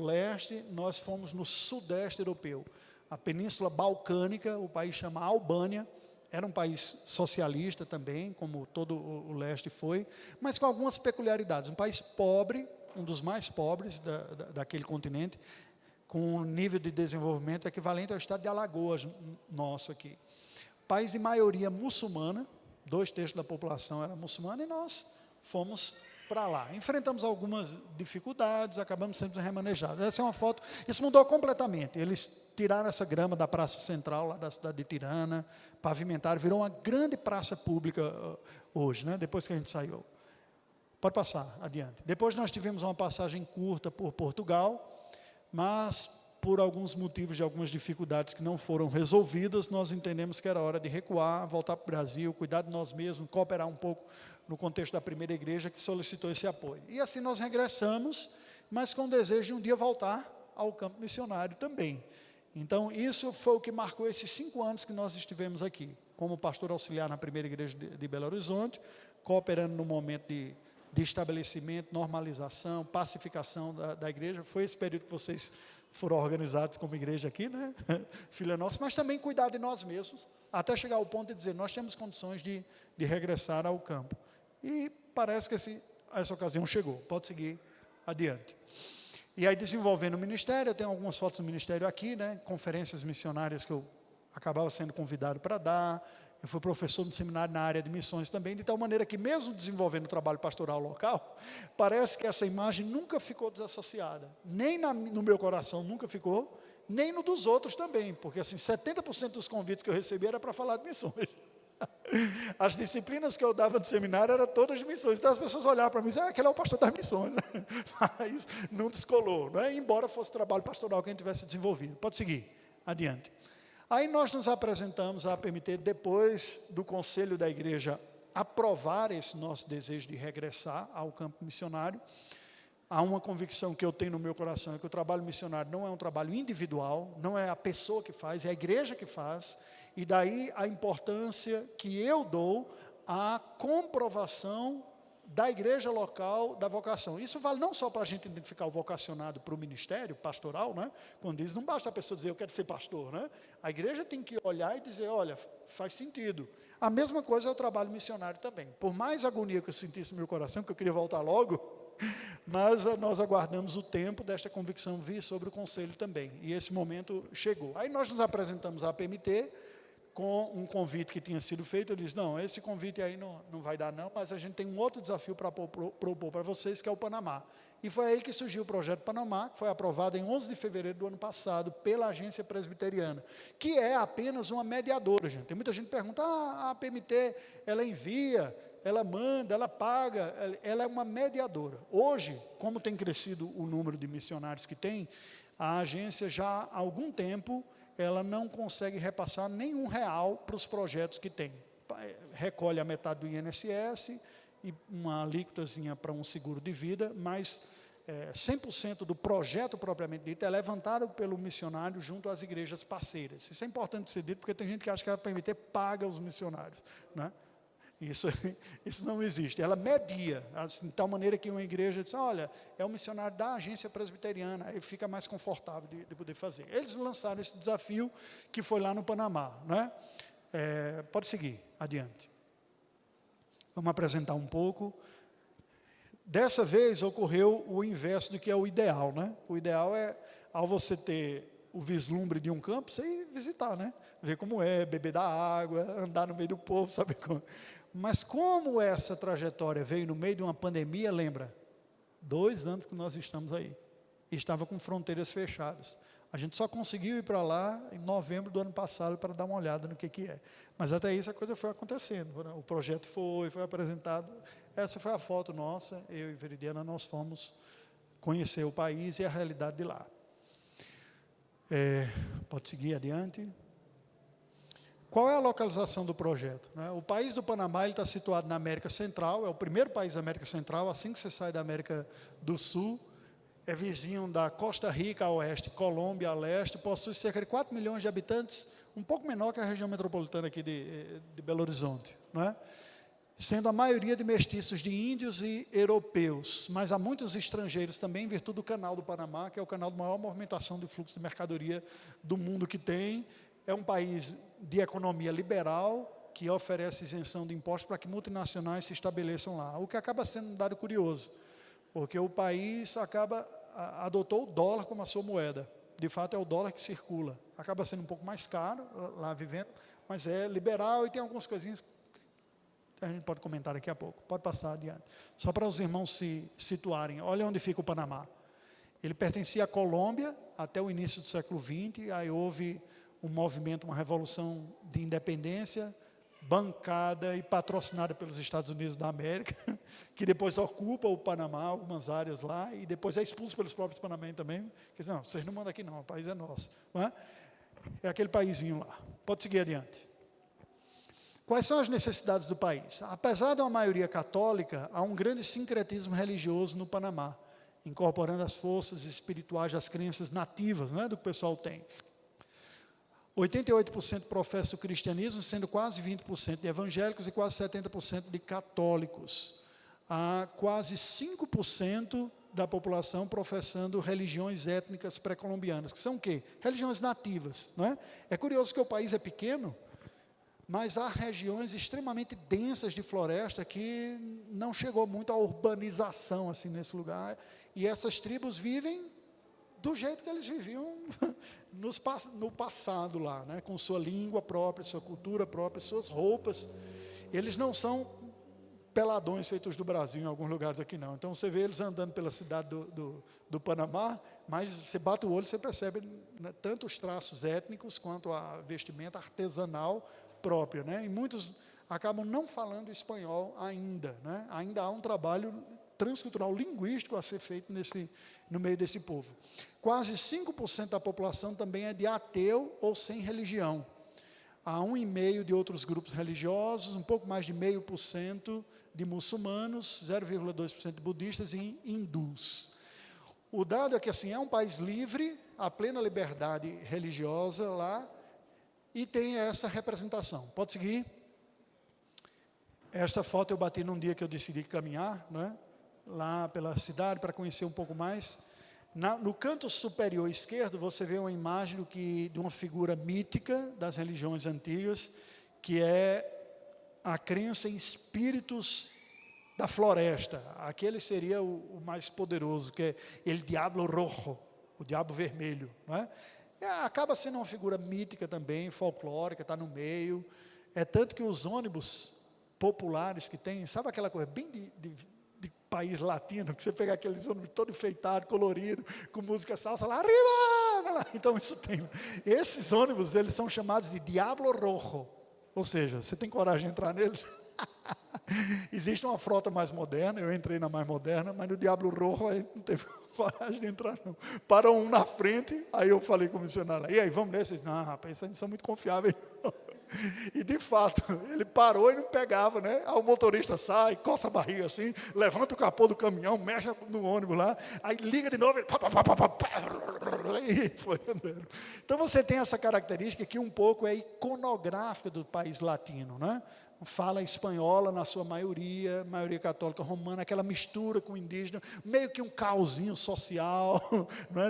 leste, nós fomos no sudeste europeu. A Península Balcânica, o país chama Albânia, era um país socialista também, como todo o leste foi, mas com algumas peculiaridades. Um país pobre, um dos mais pobres daquele continente, com um nível de desenvolvimento equivalente ao estado de Alagoas, nosso aqui. País de maioria muçulmana, 2/3 da população era muçulmana, e nós fomos para lá. Enfrentamos algumas dificuldades, acabamos sendo remanejados. Essa é uma foto, isso mudou completamente. Eles tiraram essa grama da praça central, lá da cidade de Tirana, pavimentaram, virou uma grande praça pública hoje, né, depois que a gente saiu. Pode passar, adiante. Depois nós tivemos uma passagem curta por Portugal, mas por alguns motivos de algumas dificuldades que não foram resolvidas, nós entendemos que era hora de recuar, voltar para o Brasil, cuidar de nós mesmos, cooperar um pouco no contexto da primeira igreja que solicitou esse apoio. E assim nós regressamos, mas com o desejo de um dia voltar ao campo missionário também. Então, isso foi o que marcou esses 5 anos que nós estivemos aqui, como pastor auxiliar na primeira igreja de Belo Horizonte, cooperando no momento de estabelecimento, normalização, pacificação da igreja. Foi esse período que vocês foram organizados como igreja aqui, né? Filha nossa, mas também cuidar de nós mesmos, até chegar ao ponto de dizer, nós temos condições de regressar ao campo. E parece que essa ocasião chegou, pode seguir adiante. E aí, desenvolvendo o ministério, eu tenho algumas fotos do ministério aqui, né? Conferências missionárias que eu acabava sendo convidado para dar. Eu fui professor no seminário na área de missões também, de tal maneira que, mesmo desenvolvendo o trabalho pastoral local, parece que essa imagem nunca ficou desassociada. Nem no meu coração nunca ficou, nem no dos outros também, porque assim, 70% dos convites que eu recebi era para falar de missões. As disciplinas que eu dava no seminário eram todas de missões. Então as pessoas olhavam para mim e diziam, aquele é o pastor das missões. Mas não descolou, né? Embora fosse trabalho pastoral que a gente tivesse desenvolvido. Pode seguir, adiante. Aí nós nos apresentamos à APMT depois do conselho da igreja aprovar esse nosso desejo de regressar ao campo missionário. Há uma convicção que eu tenho no meu coração, é que o trabalho missionário não é um trabalho individual, não é a pessoa que faz, é a igreja que faz, e daí a importância que eu dou à comprovação da igreja local da vocação. Isso vale não só para a gente identificar o vocacionado para o ministério pastoral, né? Quando diz, não basta a pessoa dizer, eu quero ser pastor, né? A igreja tem que olhar e dizer, olha, faz sentido. A mesma coisa é o trabalho missionário também. Por mais agonia que eu sentisse no meu coração, que eu queria voltar logo, mas nós aguardamos o tempo desta convicção vir sobre o conselho também. E esse momento chegou. Aí nós nos apresentamos à APMT, com um convite que tinha sido feito. Eu disse, não, esse convite aí não vai dar não, mas a gente tem um outro desafio para propor para vocês, que é o Panamá. E foi aí que surgiu o projeto Panamá, que foi aprovado em 11 de fevereiro do ano passado, pela Agência Presbiteriana, que é apenas uma mediadora, gente. Tem muita gente que pergunta, a APMT, ela envia, ela manda, ela paga, ela é uma mediadora. Hoje, como tem crescido o número de missionários que tem, a agência já há algum tempo ela não consegue repassar nenhum real para os projetos que tem. Recolhe a metade do INSS e uma alíquotazinha para um seguro de vida, mas 100% do projeto propriamente dito é levantado pelo missionário junto às igrejas parceiras. Isso é importante ser dito, porque tem gente que acha que a PMT paga os missionários, né? Isso não existe. Ela media, assim, de tal maneira que uma igreja diz, olha, é um missionário da agência presbiteriana, aí fica mais confortável de poder fazer. Eles lançaram esse desafio, que foi lá no Panamá, né? Pode seguir, adiante. Vamos apresentar um pouco. Dessa vez ocorreu o inverso do que é o ideal, né? O ideal é, ao você ter o vislumbre de um campo, você ir visitar, né? Ver como é, beber da água, andar no meio do povo, saber como. Mas como essa trajetória veio no meio de uma pandemia, lembra? 2 anos que nós estamos aí. E estava com fronteiras fechadas. A gente só conseguiu ir para lá em novembro do ano passado para dar uma olhada no que é. Mas até isso a coisa foi acontecendo, né? O projeto foi apresentado. Essa foi a foto nossa, eu e Veridiana, nós fomos conhecer o país e a realidade de lá. Pode seguir adiante. Qual é a localização do projeto? O país do Panamá está situado na América Central, é o primeiro país da América Central, assim que você sai da América do Sul, é vizinho da Costa Rica a oeste, Colômbia a leste, possui cerca de 4 milhões de habitantes, um pouco menor que a região metropolitana aqui de Belo Horizonte, não é? sendo a maioria de mestiços de índios e europeus, mas há muitos estrangeiros também, em virtude do canal do Panamá, que é o canal de maior movimentação de fluxo de mercadoria do mundo que tem. É um país de economia liberal, que oferece isenção de impostos para que multinacionais se estabeleçam lá, o que acaba sendo um dado curioso, porque o país adotou o dólar como a sua moeda. De fato, é o dólar que circula. Acaba sendo um pouco mais caro lá vivendo, mas é liberal e tem algumas coisinhas a gente pode comentar daqui a pouco. Pode passar adiante. Só para os irmãos se situarem. Olha onde fica o Panamá. Ele pertencia à Colômbia até o início do século XX. Aí houve um movimento, uma revolução de independência, bancada e patrocinada pelos Estados Unidos da América, que depois ocupa o Panamá, algumas áreas lá, e depois é expulso pelos próprios panamenhos também. Que dizem, não, vocês não mandam aqui não, o país é nosso. Não é? É aquele paísinho lá. Pode seguir adiante. Quais são as necessidades do país? Apesar de uma maioria católica, há um grande sincretismo religioso no Panamá, incorporando as forças espirituais das crenças nativas, do que o pessoal tem. 88% professa o cristianismo, sendo quase 20% de evangélicos e quase 70% de católicos. Há quase 5% da população professando religiões étnicas pré-colombianas, que são o quê? Religiões nativas. É curioso que o país é pequeno, mas há regiões extremamente densas de floresta que não chegou muito à urbanização assim nesse lugar, e essas tribos vivem do jeito que eles viviam no passado lá, com sua língua própria, sua cultura própria, suas roupas. Eles não são peladões feitos do Brasil em alguns lugares aqui não. Então você vê eles andando pela cidade do Panamá, mas você bate o olho e você percebe tanto os traços étnicos quanto a vestimenta artesanal própria, e muitos acabam não falando espanhol ainda, ainda há um trabalho transcultural linguístico a ser feito no meio desse povo. Quase 5% da população também é de ateu ou sem religião. Há 1,5% de outros grupos religiosos, um pouco mais de 0,5% de muçulmanos, 0,2% de budistas e hindus. O dado é que assim, é um país livre, há plena liberdade religiosa lá, e tem essa representação. Pode seguir? Esta foto eu bati num dia que eu decidi caminhar, lá pela cidade, para conhecer um pouco mais. No canto superior esquerdo, você vê uma imagem de uma figura mítica das religiões antigas, que é a crença em espíritos da floresta. Aquele seria o mais poderoso, que é El Diablo Rojo, o diabo vermelho, acaba sendo uma figura mítica também, folclórica, está no meio. É tanto que os ônibus populares que tem, sabe aquela coisa bem de país latino, que você pega aqueles ônibus todo enfeitado, colorido, com música salsa lá, arriba! Então isso tem. Esses ônibus, eles são chamados de Diablo Rojo, ou seja, você tem coragem de entrar neles? Existe uma frota mais moderna, eu entrei na mais moderna, mas no Diablo Rojo aí não teve coragem de entrar não. Parou um na frente, aí eu falei com o missionário, e aí, vamos nesse? Eles, não, rapaz, esses são muito confiáveis. E de fato, ele parou e não pegava, Aí o motorista sai, coça a barriga assim, levanta o capô do caminhão, mexe no ônibus lá, aí liga de novo, e foi andando. Então você tem essa característica que um pouco é iconográfica do país latino, Fala espanhola na sua maioria católica romana, aquela mistura com o indígena, meio que um caosinho social,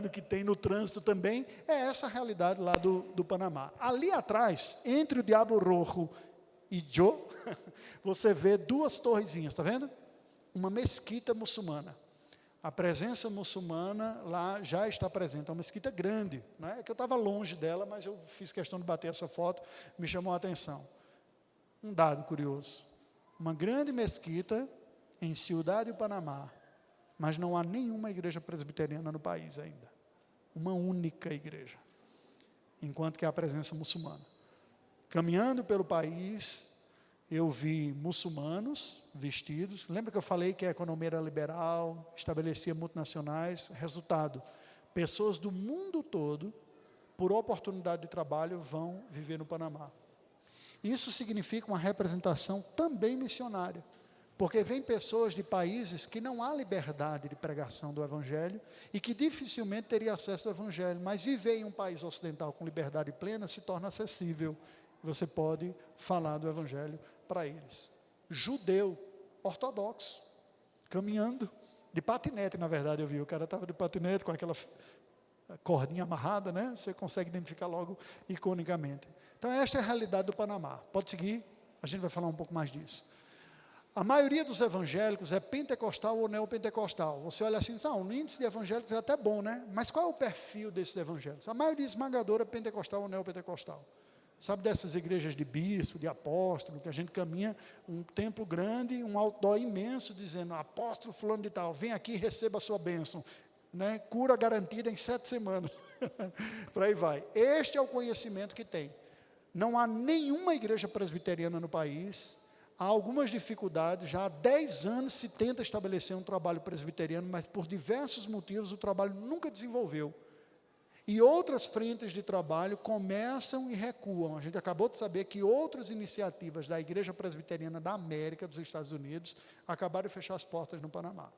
do que tem no trânsito também, é essa a realidade lá do Panamá. Ali atrás, entre o Diablo Rojo e Joe, você vê duas torrezinhas, está vendo? Uma mesquita muçulmana. A presença muçulmana lá já está presente, é uma mesquita grande, É que eu estava longe dela, mas eu fiz questão de bater essa foto, me chamou a atenção. Um dado curioso, uma grande mesquita em Ciudad do Panamá, mas não há nenhuma igreja presbiteriana no país ainda, uma única igreja, enquanto que há a presença muçulmana. Caminhando pelo país, eu vi muçulmanos vestidos, lembra que eu falei que a economia era liberal, estabelecia multinacionais, resultado, pessoas do mundo todo, por oportunidade de trabalho, vão viver no Panamá. Isso significa uma representação também missionária, porque vem pessoas de países que não há liberdade de pregação do Evangelho e que dificilmente teria acesso ao Evangelho, mas viver em um país ocidental com liberdade plena se torna acessível, você pode falar do Evangelho para eles. judeu, ortodoxo, caminhando, de patinete, na verdade, eu vi, o cara estava de patinete com aquela cordinha amarrada, né? Você consegue identificar logo iconicamente. Então, esta é a realidade do Panamá. Pode seguir, a gente vai falar um pouco mais disso. A maioria dos evangélicos é pentecostal ou neopentecostal. Você olha assim, o índice de evangélicos é até bom, né? Mas qual é o perfil desses evangélicos? A maioria esmagadora é pentecostal ou neopentecostal. Sabe dessas igrejas de bispo, de apóstolo, que a gente caminha um templo grande, um outdoor imenso, dizendo, apóstolo fulano de tal, vem aqui e receba a sua bênção. Né? Cura garantida em 7 semanas. Por aí vai. Este é o conhecimento que tem. Não há nenhuma igreja presbiteriana no país. Há algumas dificuldades, já há 10 anos se tenta estabelecer um trabalho presbiteriano, mas por diversos motivos o trabalho nunca desenvolveu. E outras frentes de trabalho começam e recuam. A gente acabou de saber que outras iniciativas da Igreja Presbiteriana da América, dos Estados Unidos, acabaram de fechar as portas no Panamá.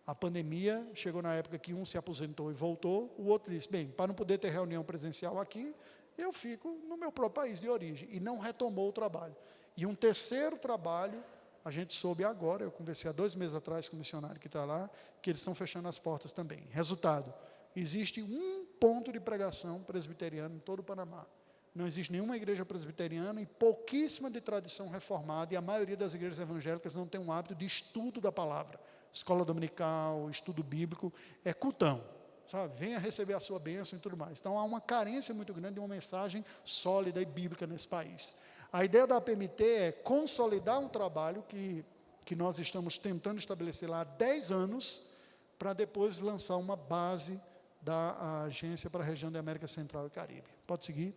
A pandemia chegou na época que um se aposentou e voltou, o outro disse, bem, para não poder ter reunião presencial aqui, eu fico no meu próprio país de origem, e não retomou o trabalho. E um terceiro trabalho, a gente soube agora, eu conversei há 2 meses atrás com o missionário que está lá, que eles estão fechando as portas também. Resultado, existe um ponto de pregação presbiteriano em todo o Panamá. Não existe nenhuma igreja presbiteriana e pouquíssima de tradição reformada, e a maioria das igrejas evangélicas não tem um hábito de estudo da palavra. Escola dominical, estudo bíblico, é cultão, sabe? Venha receber a sua bênção e tudo mais. Então, há uma carência muito grande de uma mensagem sólida e bíblica nesse país. A ideia da APMT é consolidar um trabalho que nós estamos tentando estabelecer lá há 10 anos, para depois lançar uma base da agência para a região da América Central e Caribe. Pode seguir.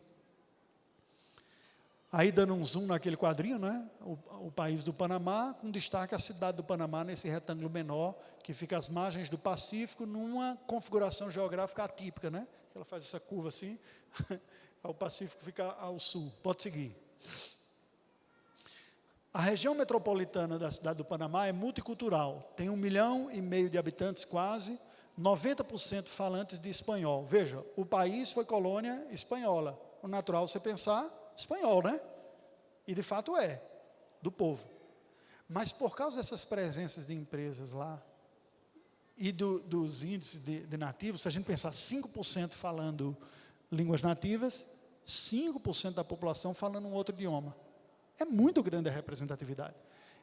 Aí, dando um zoom naquele quadrinho, né? O país do Panamá, com destaque a cidade do Panamá, nesse retângulo menor, que fica às margens do Pacífico, numa configuração geográfica atípica, né? Ela faz essa curva assim, o Pacífico fica ao sul. Pode seguir. A região metropolitana da cidade do Panamá é multicultural, tem 1,5 milhão de habitantes quase, 90% falantes de espanhol. Veja, o país foi colônia espanhola. O natural você pensar, espanhol, né? E de fato é, do povo. Mas por causa dessas presenças de empresas lá, e dos índices de nativos, se a gente pensar 5% falando línguas nativas, 5% da população falando um outro idioma. É muito grande a representatividade.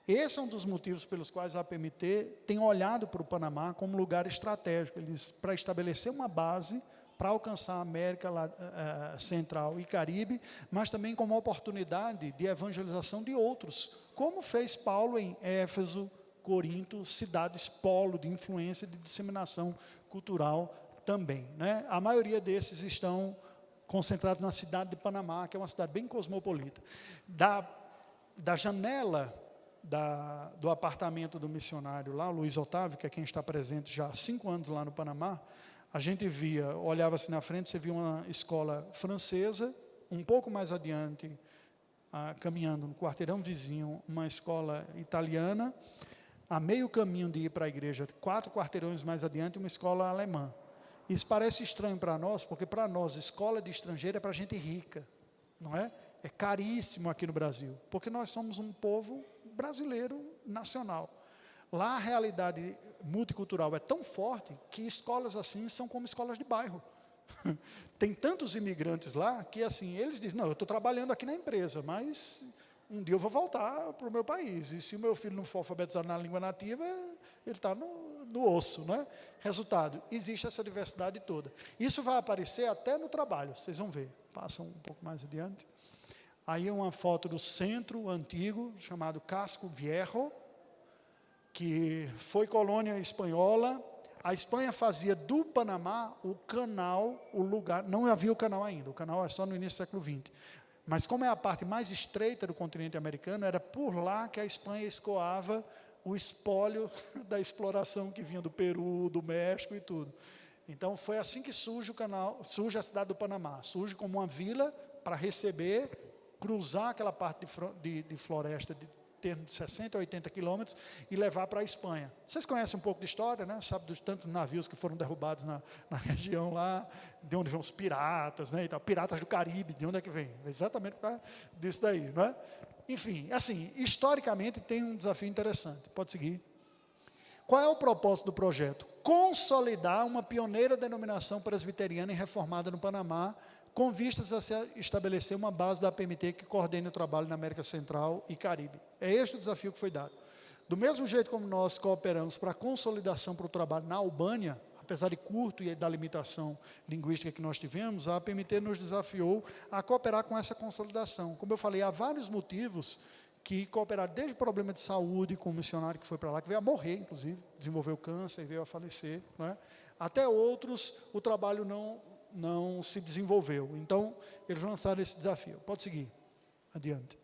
Esse é um dos motivos pelos quais a APMT tem olhado para o Panamá como lugar estratégico, para estabelecer uma base para alcançar a América Central e Caribe, mas também como oportunidade de evangelização de outros, como fez Paulo em Éfeso, Corinto, cidades polo de influência e de disseminação cultural também. Né? A maioria desses estão concentrados na cidade de Panamá, que é uma cidade bem cosmopolita. Da janela do apartamento do missionário lá, Luiz Otávio, que é quem está presente já há 5 anos lá no Panamá, a gente olhava-se na frente, você via uma escola francesa, um pouco mais adiante, caminhando no quarteirão vizinho, uma escola italiana, a meio caminho de ir para a igreja, 4 quarteirões mais adiante, uma escola alemã. Isso parece estranho para nós, porque para nós, escola de estrangeiro é para gente rica, não é? É caríssimo aqui no Brasil, porque nós somos um povo brasileiro nacional. Lá a realidade multicultural é tão forte que escolas assim são como escolas de bairro. Tem tantos imigrantes lá que assim, eles dizem, não, eu estou trabalhando aqui na empresa, mas um dia eu vou voltar para o meu país, e se o meu filho não for alfabetizado na língua nativa, ele está no osso, né? Resultado, existe essa diversidade toda. Isso vai aparecer até no trabalho, vocês vão ver. Passam um pouco mais adiante. Aí é uma foto do centro antigo, chamado Casco Viejo, que foi colônia espanhola. A Espanha fazia do Panamá o canal, o lugar, não havia o canal ainda, o canal é só no início do século XX. Mas como é a parte mais estreita do continente americano, era por lá que a Espanha escoava o espólio da exploração que vinha do Peru, do México e tudo. Então foi assim que surge o canal, surge a cidade do Panamá, surge como uma vila para receber, cruzar aquela parte de floresta de termo de 60 a 80 quilômetros e levar para a Espanha. Vocês conhecem um pouco de história, né? Sabe dos tantos navios que foram derrubados na região lá, de onde vêm os piratas, né? E tal. Piratas do Caribe, de onde é que vem? Exatamente por causa disso daí, não é? Enfim, assim, historicamente tem um desafio interessante. Pode seguir. Qual é o propósito do projeto? Consolidar uma pioneira denominação presbiteriana e reformada no Panamá, com vistas a se estabelecer uma base da APMT que coordene o trabalho na América Central e Caribe. É este o desafio que foi dado. Do mesmo jeito como nós cooperamos para a consolidação para o trabalho na Albânia, apesar de curto e da limitação linguística que nós tivemos, a APMT nos desafiou a cooperar com essa consolidação. Como eu falei, há vários motivos que cooperaram, desde o problema de saúde com o missionário que foi para lá, que veio a morrer, inclusive, desenvolveu câncer e veio a falecer, né? Até outros, o trabalho não se desenvolveu. Então, eles lançaram esse desafio. Pode seguir, adiante.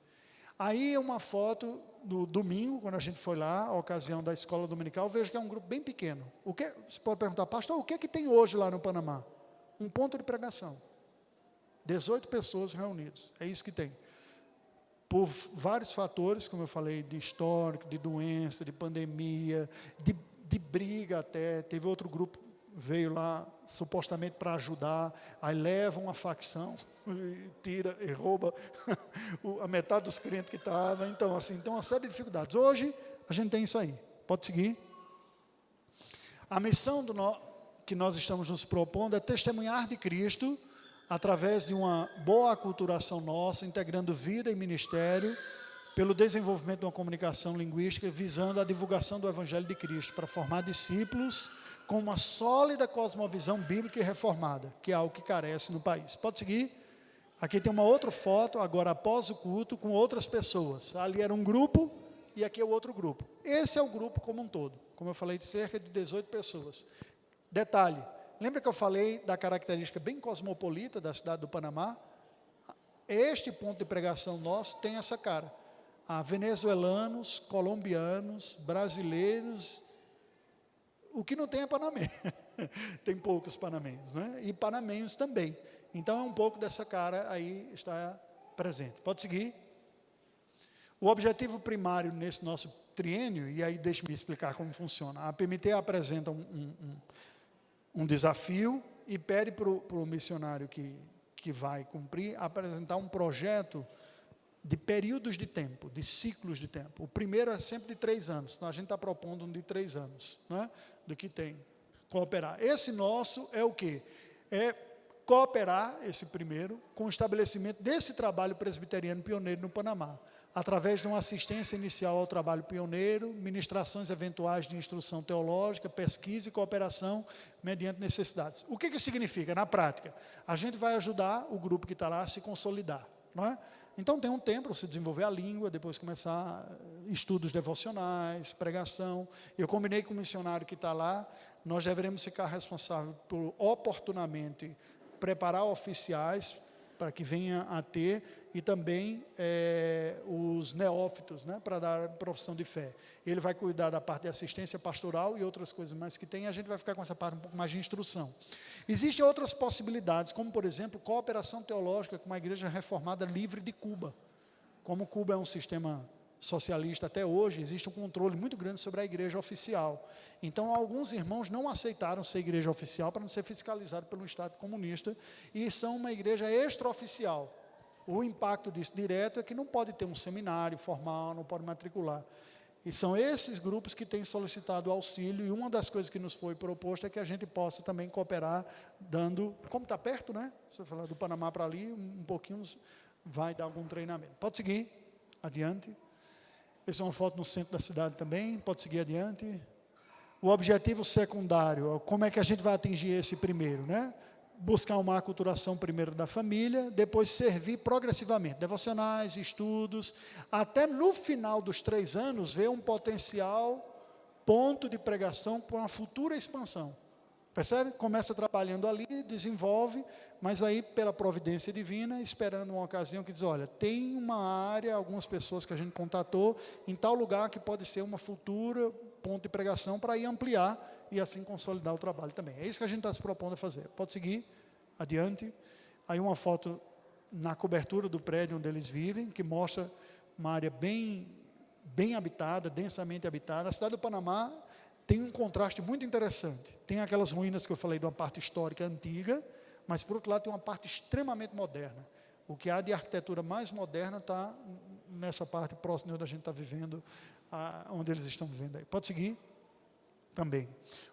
Aí, uma foto do domingo, quando a gente foi lá, a ocasião da escola dominical, vejo que é um grupo bem pequeno. Você pode perguntar, pastor, o que é que tem hoje lá no Panamá? Um ponto de pregação. 18 pessoas reunidas, é isso que tem. Por vários fatores, como eu falei, de histórico, de doença, de pandemia, de briga até. Teve outro grupo, veio lá supostamente para ajudar, aí leva uma facção, e tira e rouba a metade dos crentes que estavam. Então, assim, tem uma série de dificuldades. Hoje, a gente tem isso aí. Pode seguir. A missão que nós estamos nos propondo é testemunhar de Cristo através de uma boa aculturação nossa, integrando vida e ministério, pelo desenvolvimento de uma comunicação linguística, visando a divulgação do Evangelho de Cristo, para formar discípulos com uma sólida cosmovisão bíblica e reformada, que é algo que carece no país. Pode seguir? Aqui tem uma outra foto, agora após o culto, com outras pessoas. Ali era um grupo e aqui é o outro grupo. Esse é o grupo como um todo, como eu falei, de cerca de 18 pessoas. Detalhe, lembra que eu falei da característica bem cosmopolita da cidade do Panamá? Este ponto de pregação nosso tem essa cara. Há venezuelanos, colombianos, brasileiros, o que não tem é panamenho. Tem poucos panamenhos, né? E panamenhos também. Então, é um pouco dessa cara aí está presente. Pode seguir. O objetivo primário nesse nosso triênio, e aí deixe-me explicar como funciona. A APMT apresenta um desafio e pede para o missionário que vai cumprir apresentar um projeto de períodos de tempo, de ciclos de tempo. O primeiro é sempre de 3 anos, então a gente está propondo um de 3 anos, né, do que tem, cooperar. Esse nosso é o quê? É cooperar, esse primeiro, com o estabelecimento desse trabalho presbiteriano pioneiro no Panamá, através de uma assistência inicial ao trabalho pioneiro, ministrações eventuais de instrução teológica, pesquisa e cooperação mediante necessidades. O que isso significa? Na prática, a gente vai ajudar o grupo que está lá a se consolidar, não é? Então, tem um tempo para você desenvolver a língua, depois começar estudos devocionais, pregação. Eu combinei com o missionário que está lá, nós deveremos ficar responsáveis por, oportunamente, preparar oficiais para que venha a ter, e também os neófitos, né, para dar profissão de fé. Ele vai cuidar da parte de assistência pastoral e outras coisas mais que tem, e a gente vai ficar com essa parte um pouco mais de instrução. Existem outras possibilidades, como, por exemplo, cooperação teológica com a Igreja Reformada Livre de Cuba. Como Cuba é um sistema socialista até hoje, existe um controle muito grande sobre a igreja oficial. Então, alguns irmãos não aceitaram ser igreja oficial para não ser fiscalizado pelo Estado comunista, e são uma igreja extraoficial. O impacto disso direto é que não pode ter um seminário formal, não pode matricular. E são esses grupos que têm solicitado auxílio, e uma das coisas que nos foi proposta é que a gente possa também cooperar, dando, como está perto, né? Se eu falar do Panamá para ali, um pouquinho vai dar algum treinamento. Pode seguir, adiante. Essa é uma foto no centro da cidade também, pode seguir adiante. O objetivo secundário, como é que a gente vai atingir esse primeiro, né? Buscar uma aculturação primeiro da família, depois servir progressivamente, devocionais, estudos, até no final dos 3 anos, ver um potencial ponto de pregação para uma futura expansão. Percebe? Começa trabalhando ali, desenvolve, mas aí pela providência divina, esperando uma ocasião que diz, olha, tem uma área, algumas pessoas que a gente contatou, em tal lugar que pode ser uma futura ponto de pregação para ir ampliar e assim consolidar o trabalho também. É isso que a gente está se propondo a fazer. Pode seguir, adiante. Aí uma foto na cobertura do prédio onde eles vivem, que mostra uma área bem habitada, densamente habitada. A cidade do Panamá tem um contraste muito interessante. Tem aquelas ruínas que eu falei de uma parte histórica antiga, mas por outro lado tem uma parte extremamente moderna. O que há de arquitetura mais moderna está nessa parte próxima de onde a gente está vivendo, onde eles estão vivendo aí. Pode seguir? Também.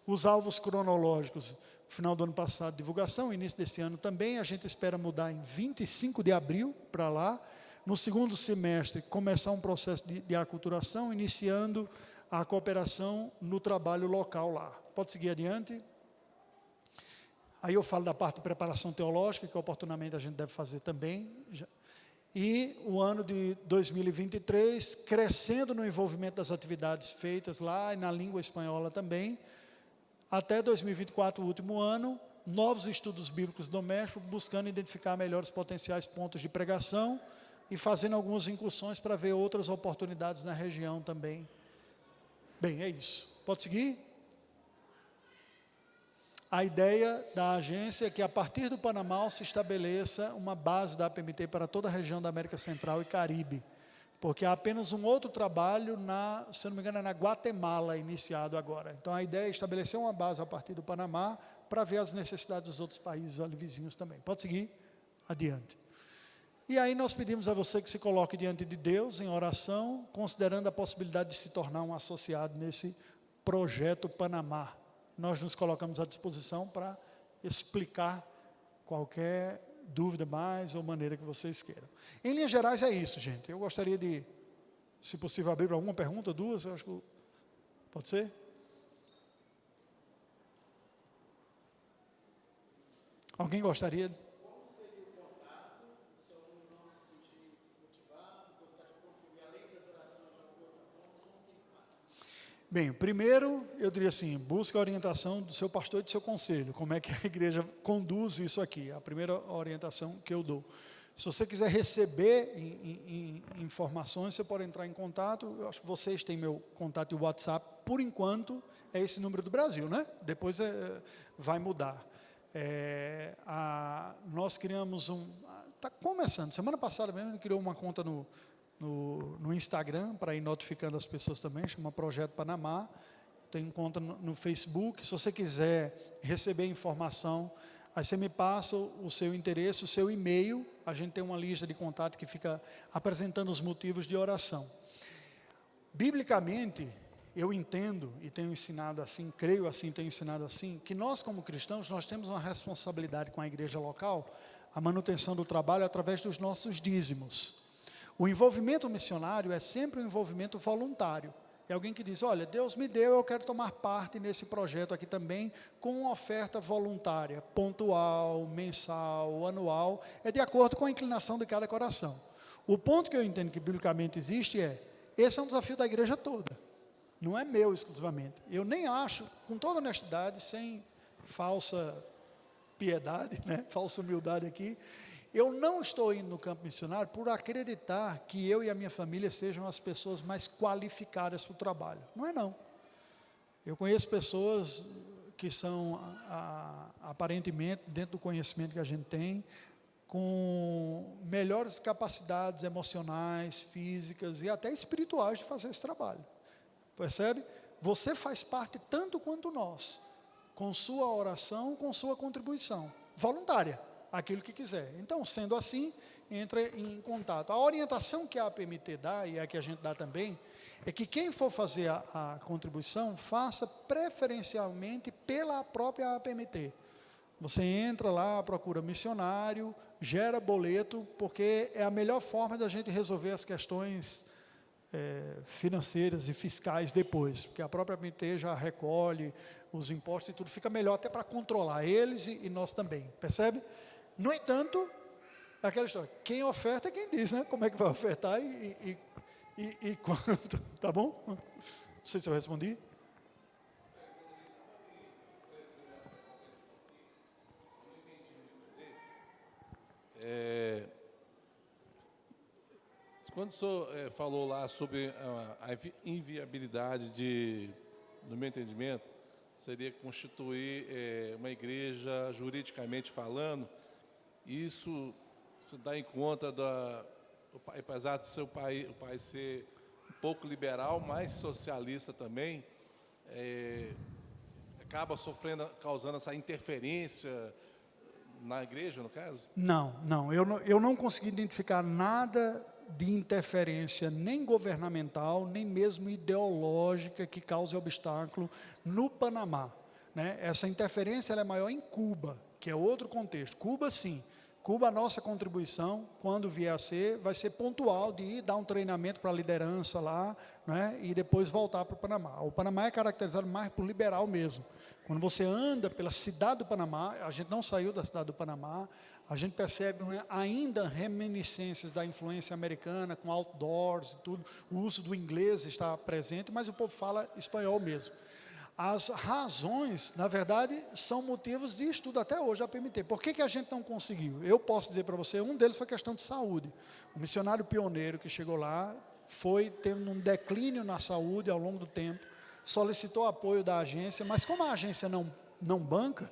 Os alvos cronológicos, final do ano passado, divulgação, início desse ano também, a gente espera mudar em 25 de abril para lá. No segundo semestre, começar um processo de aculturação, iniciando a cooperação no trabalho local lá. Pode seguir adiante? Aí eu falo da parte de preparação teológica, que oportunamente a gente deve fazer também. E o ano de 2023, crescendo no envolvimento das atividades feitas lá e na língua espanhola também. Até 2024, o último ano, novos estudos bíblicos domésticos, buscando identificar melhores potenciais pontos de pregação e fazendo algumas incursões para ver outras oportunidades na região também. Bem, é isso. Pode seguir? A ideia da agência é que, a partir do Panamá, se estabeleça uma base da APMT para toda a região da América Central e Caribe, porque há apenas um outro trabalho, se não me engano, é na Guatemala, iniciado agora. Então, a ideia é estabelecer uma base a partir do Panamá, para ver as necessidades dos outros países ali vizinhos também. Pode seguir? Adiante. E aí nós pedimos a você que se coloque diante de Deus em oração, considerando a possibilidade de se tornar um associado nesse projeto Panamá. Nós nos colocamos à disposição para explicar qualquer dúvida mais ou maneira que vocês queiram. Em linhas gerais é isso, gente. Eu gostaria de, se possível, abrir para alguma pergunta, duas, eu acho que pode ser? Alguém gostaria? Como seria o contato se algum não se sentir motivado, gostar de contribuir, além das orações de alguma outra forma, como que ele faz? Bem, primeiro, eu diria assim, busque a orientação do seu pastor e do seu conselho, como é que a igreja conduz isso aqui, a primeira orientação que eu dou. Se você quiser receber informações, você pode entrar em contato, eu acho que vocês têm meu contato e WhatsApp, por enquanto, é esse número do Brasil, né? Depois vai mudar. Nós criamos está começando, semana passada mesmo, a gente criou uma conta no Instagram, para ir notificando as pessoas também, chama Projeto Panamá. Tem conta no Facebook. Se você quiser receber informação, aí você me passa o seu endereço, o seu e-mail. A gente tem uma lista de contato que fica apresentando os motivos de oração. Biblicamente, eu entendo e tenho ensinado assim, creio assim, tenho ensinado assim, que nós como cristãos, nós temos uma responsabilidade com a igreja local, a manutenção do trabalho através dos nossos dízimos. O envolvimento missionário é sempre um envolvimento voluntário. É alguém que diz, olha, Deus me deu, eu quero tomar parte nesse projeto aqui também, com uma oferta voluntária, pontual, mensal, anual, é de acordo com a inclinação de cada coração. O ponto que eu entendo que biblicamente existe esse é um desafio da igreja toda, não é meu exclusivamente. Eu nem acho, com toda honestidade, sem falsa piedade, né, falsa humildade aqui, eu não estou indo no campo missionário por acreditar que eu e a minha família sejam as pessoas mais qualificadas para o trabalho. Não é não. Eu conheço pessoas que são, aparentemente, dentro do conhecimento que a gente tem, com melhores capacidades emocionais, físicas e até espirituais de fazer esse trabalho. Percebe? Você faz parte tanto quanto nós, com sua oração, com sua contribuição, voluntária. Aquilo que quiser. Então, sendo assim, entre em contato. A orientação que a APMT dá, e a que a gente dá também, é que quem for fazer a contribuição, faça preferencialmente pela própria APMT. Você entra lá, procura missionário, gera boleto, porque é a melhor forma da gente resolver as questões financeiras e fiscais depois, porque a própria APMT já recolhe os impostos e tudo, fica melhor até para controlar eles e nós também, percebe? No entanto, aquela história, quem oferta é quem diz, né? Como é que vai ofertar e quanto, tá bom? Não sei se eu respondi. Quando o senhor falou lá sobre a inviabilidade no meu entendimento, seria constituir uma igreja juridicamente falando. Isso se dá em conta apesar do seu pai, o pai ser um pouco liberal, mais socialista também, acaba causando essa interferência na igreja, no caso? Não, eu não consegui identificar nada de interferência nem governamental, nem mesmo ideológica que cause obstáculo no Panamá, né? Essa interferência ela é maior em Cuba, que é outro contexto. Cuba, sim. Cuba, a nossa contribuição, quando vier a ser, vai ser pontual de ir dar um treinamento para a liderança lá, né, e depois voltar para o Panamá. O Panamá é caracterizado mais por liberal mesmo. Quando você anda pela cidade do Panamá, a gente não saiu da cidade do Panamá, a gente percebe, né, ainda reminiscências da influência americana, com outdoors e tudo, o uso do inglês está presente, mas o povo fala espanhol mesmo. As razões, na verdade, são motivos de estudo até hoje, a PMT. Por que a gente não conseguiu? Eu posso dizer para você, um deles foi questão de saúde. O missionário pioneiro que chegou lá foi tendo um declínio na saúde ao longo do tempo, solicitou apoio da agência, mas como a agência não banca,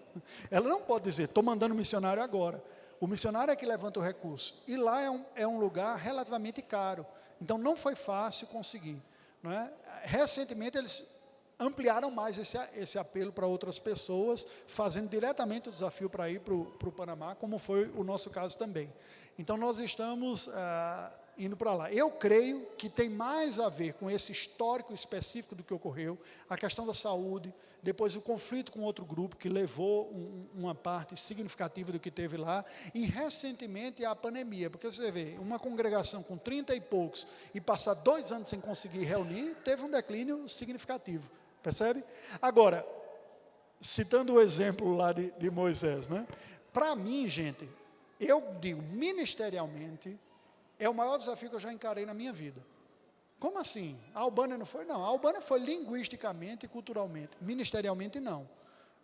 ela não pode dizer, estou mandando o missionário agora. O missionário é que levanta o recurso. E lá é um lugar relativamente caro. Então, não foi fácil conseguir, não é? Recentemente, eles ampliaram mais esse apelo para outras pessoas, fazendo diretamente o desafio para ir para o Panamá, como foi o nosso caso também. Então, nós estamos indo para lá. Eu creio que tem mais a ver com esse histórico específico do que ocorreu, a questão da saúde, depois o conflito com outro grupo, que levou uma parte significativa do que teve lá, e recentemente a pandemia, porque você vê, uma congregação com 30 e poucos, e passar 2 anos sem conseguir reunir, teve um declínio significativo. Percebe? Agora, citando o exemplo lá de Moisés, né? Para mim, gente, eu digo, ministerialmente, é o maior desafio que eu já encarei na minha vida. Como assim? A Albânia não foi? Não, a Albânia foi linguisticamente e culturalmente. Ministerialmente, não.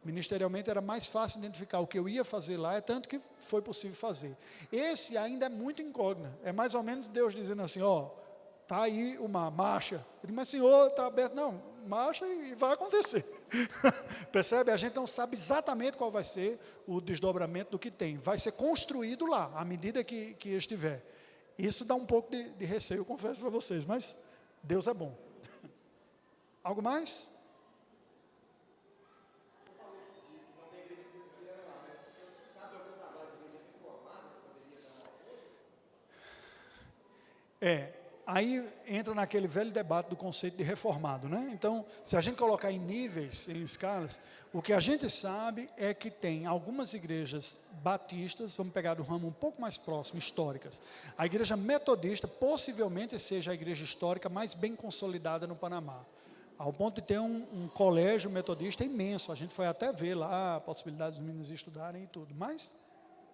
Ministerialmente era mais fácil identificar o que eu ia fazer lá, é tanto que foi possível fazer. Esse ainda é muito incógnito. É mais ou menos Deus dizendo assim, ó, está aí uma marcha. Ele diz, mas senhor, está aberto. Não, marcha e vai acontecer. Percebe? A gente não sabe exatamente qual vai ser o desdobramento do que tem. Vai ser construído lá, à medida que estiver. Isso dá um pouco de receio, eu confesso para vocês, mas Deus é bom. Algo mais? Aí entra naquele velho debate do conceito de reformado, né? Então, se a gente colocar em níveis, em escalas, o que a gente sabe é que tem algumas igrejas batistas, vamos pegar do ramo um pouco mais próximo, históricas. A igreja metodista possivelmente seja a igreja histórica mais bem consolidada no Panamá, ao ponto de ter um colégio metodista imenso. A gente foi até ver lá a possibilidade dos meninos estudarem e tudo, mas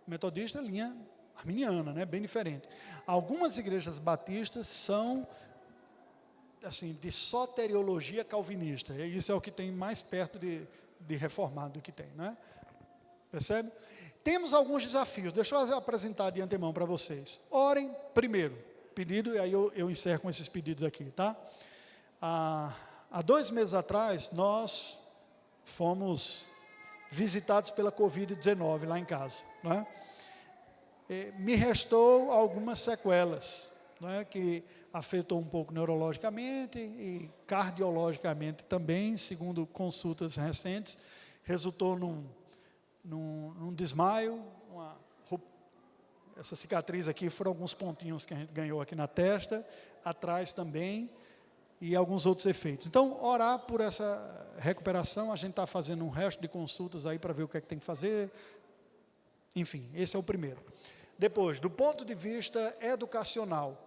metodista é linha arminiana, né? Bem diferente. Algumas igrejas batistas são assim, de soteriologia calvinista, e isso é o que tem mais perto de reformado que tem, né? Percebe? Temos alguns desafios, deixa eu apresentar de antemão para vocês. Orem primeiro, pedido, e aí eu encerro com esses pedidos aqui, tá? Há 2 meses atrás, nós fomos visitados pela Covid-19 lá em casa, né? Me restou algumas sequelas, né, que afetou um pouco neurologicamente e cardiologicamente também, segundo consultas recentes, resultou num desmaio, essa cicatriz aqui foram alguns pontinhos que a gente ganhou aqui na testa, atrás também, e alguns outros efeitos. Então, orar por essa recuperação, a gente está fazendo um resto de consultas aí para ver o que é que tem que fazer, enfim, esse é o primeiro. Depois, do ponto de vista educacional,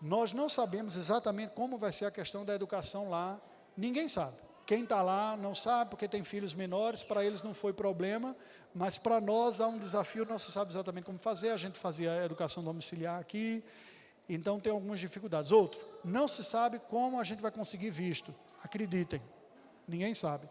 nós não sabemos exatamente como vai ser a questão da educação lá, ninguém sabe. Quem está lá não sabe, porque tem filhos menores, para eles não foi problema, mas para nós há um desafio, não se sabe exatamente como fazer, a gente fazia a educação domiciliar aqui, então tem algumas dificuldades. Outro, não se sabe como a gente vai conseguir visto, acreditem, ninguém sabe,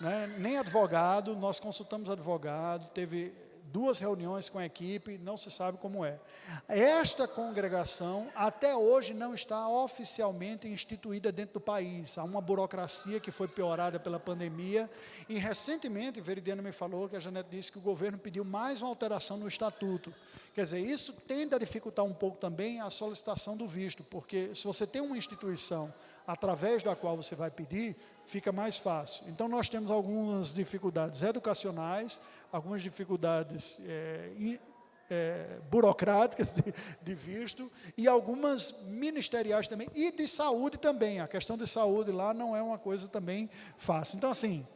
né? Nem advogado, nós consultamos advogado, teve 2 reuniões com a equipe, não se sabe como é. Esta congregação, até hoje, não está oficialmente instituída dentro do país. Há uma burocracia que foi piorada pela pandemia, e recentemente, Veridiano me falou, que a Janete disse que o governo pediu mais uma alteração no estatuto. Quer dizer, isso tende a dificultar um pouco também a solicitação do visto, porque se você tem uma instituição através da qual você vai pedir, fica mais fácil. Então, nós temos algumas dificuldades educacionais, algumas dificuldades burocráticas de visto, e algumas ministeriais também, e de saúde também. A questão de saúde lá não é uma coisa também fácil. Então, assim,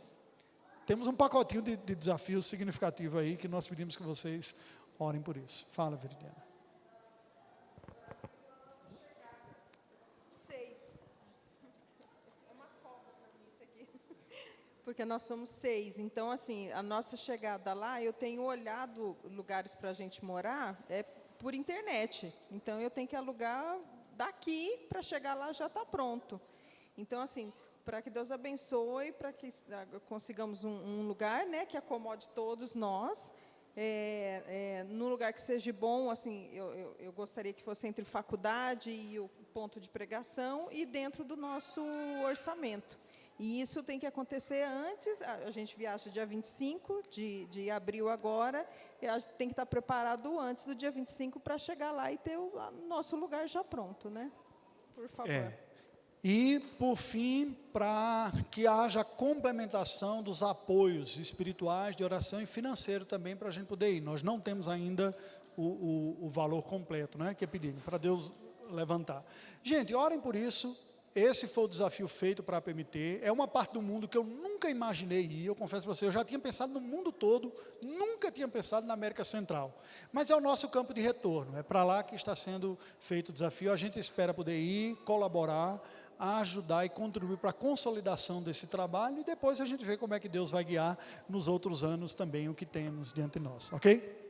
temos um pacotinho de desafios significativos aí, que nós pedimos que vocês orem por isso. Fala, Veridiana. 6. É uma cobra para mim isso aqui. Porque nós somos 6. Então, assim, a nossa chegada lá, eu tenho olhado lugares para a gente morar, por internet. Então, eu tenho que alugar daqui para chegar lá já está pronto. Então, assim, para que Deus abençoe, para que consigamos um lugar, né, que acomode todos nós, num lugar que seja bom, assim, eu gostaria que fosse entre faculdade e o ponto de pregação e dentro do nosso orçamento. E isso tem que acontecer antes, a gente viaja dia 25 de abril agora, e tem que estar preparado antes do dia 25 para chegar lá e ter o nosso lugar já pronto, né? Por favor. E, por fim, para que haja complementação dos apoios espirituais, de oração e financeiro também, para a gente poder ir. Nós não temos ainda o valor completo, né, que é pedido, para Deus levantar. Gente, orem por isso. Esse foi o desafio feito para a PMT. É uma parte do mundo que eu nunca imaginei ir. Eu confesso para você, eu já tinha pensado no mundo todo, nunca tinha pensado na América Central. Mas é o nosso campo de retorno. É para lá que está sendo feito o desafio. A gente espera poder ir, colaborar, ajudar e contribuir para a consolidação desse trabalho. E depois a gente vê como é que Deus vai guiar nos outros anos também o que temos diante de nós. Ok?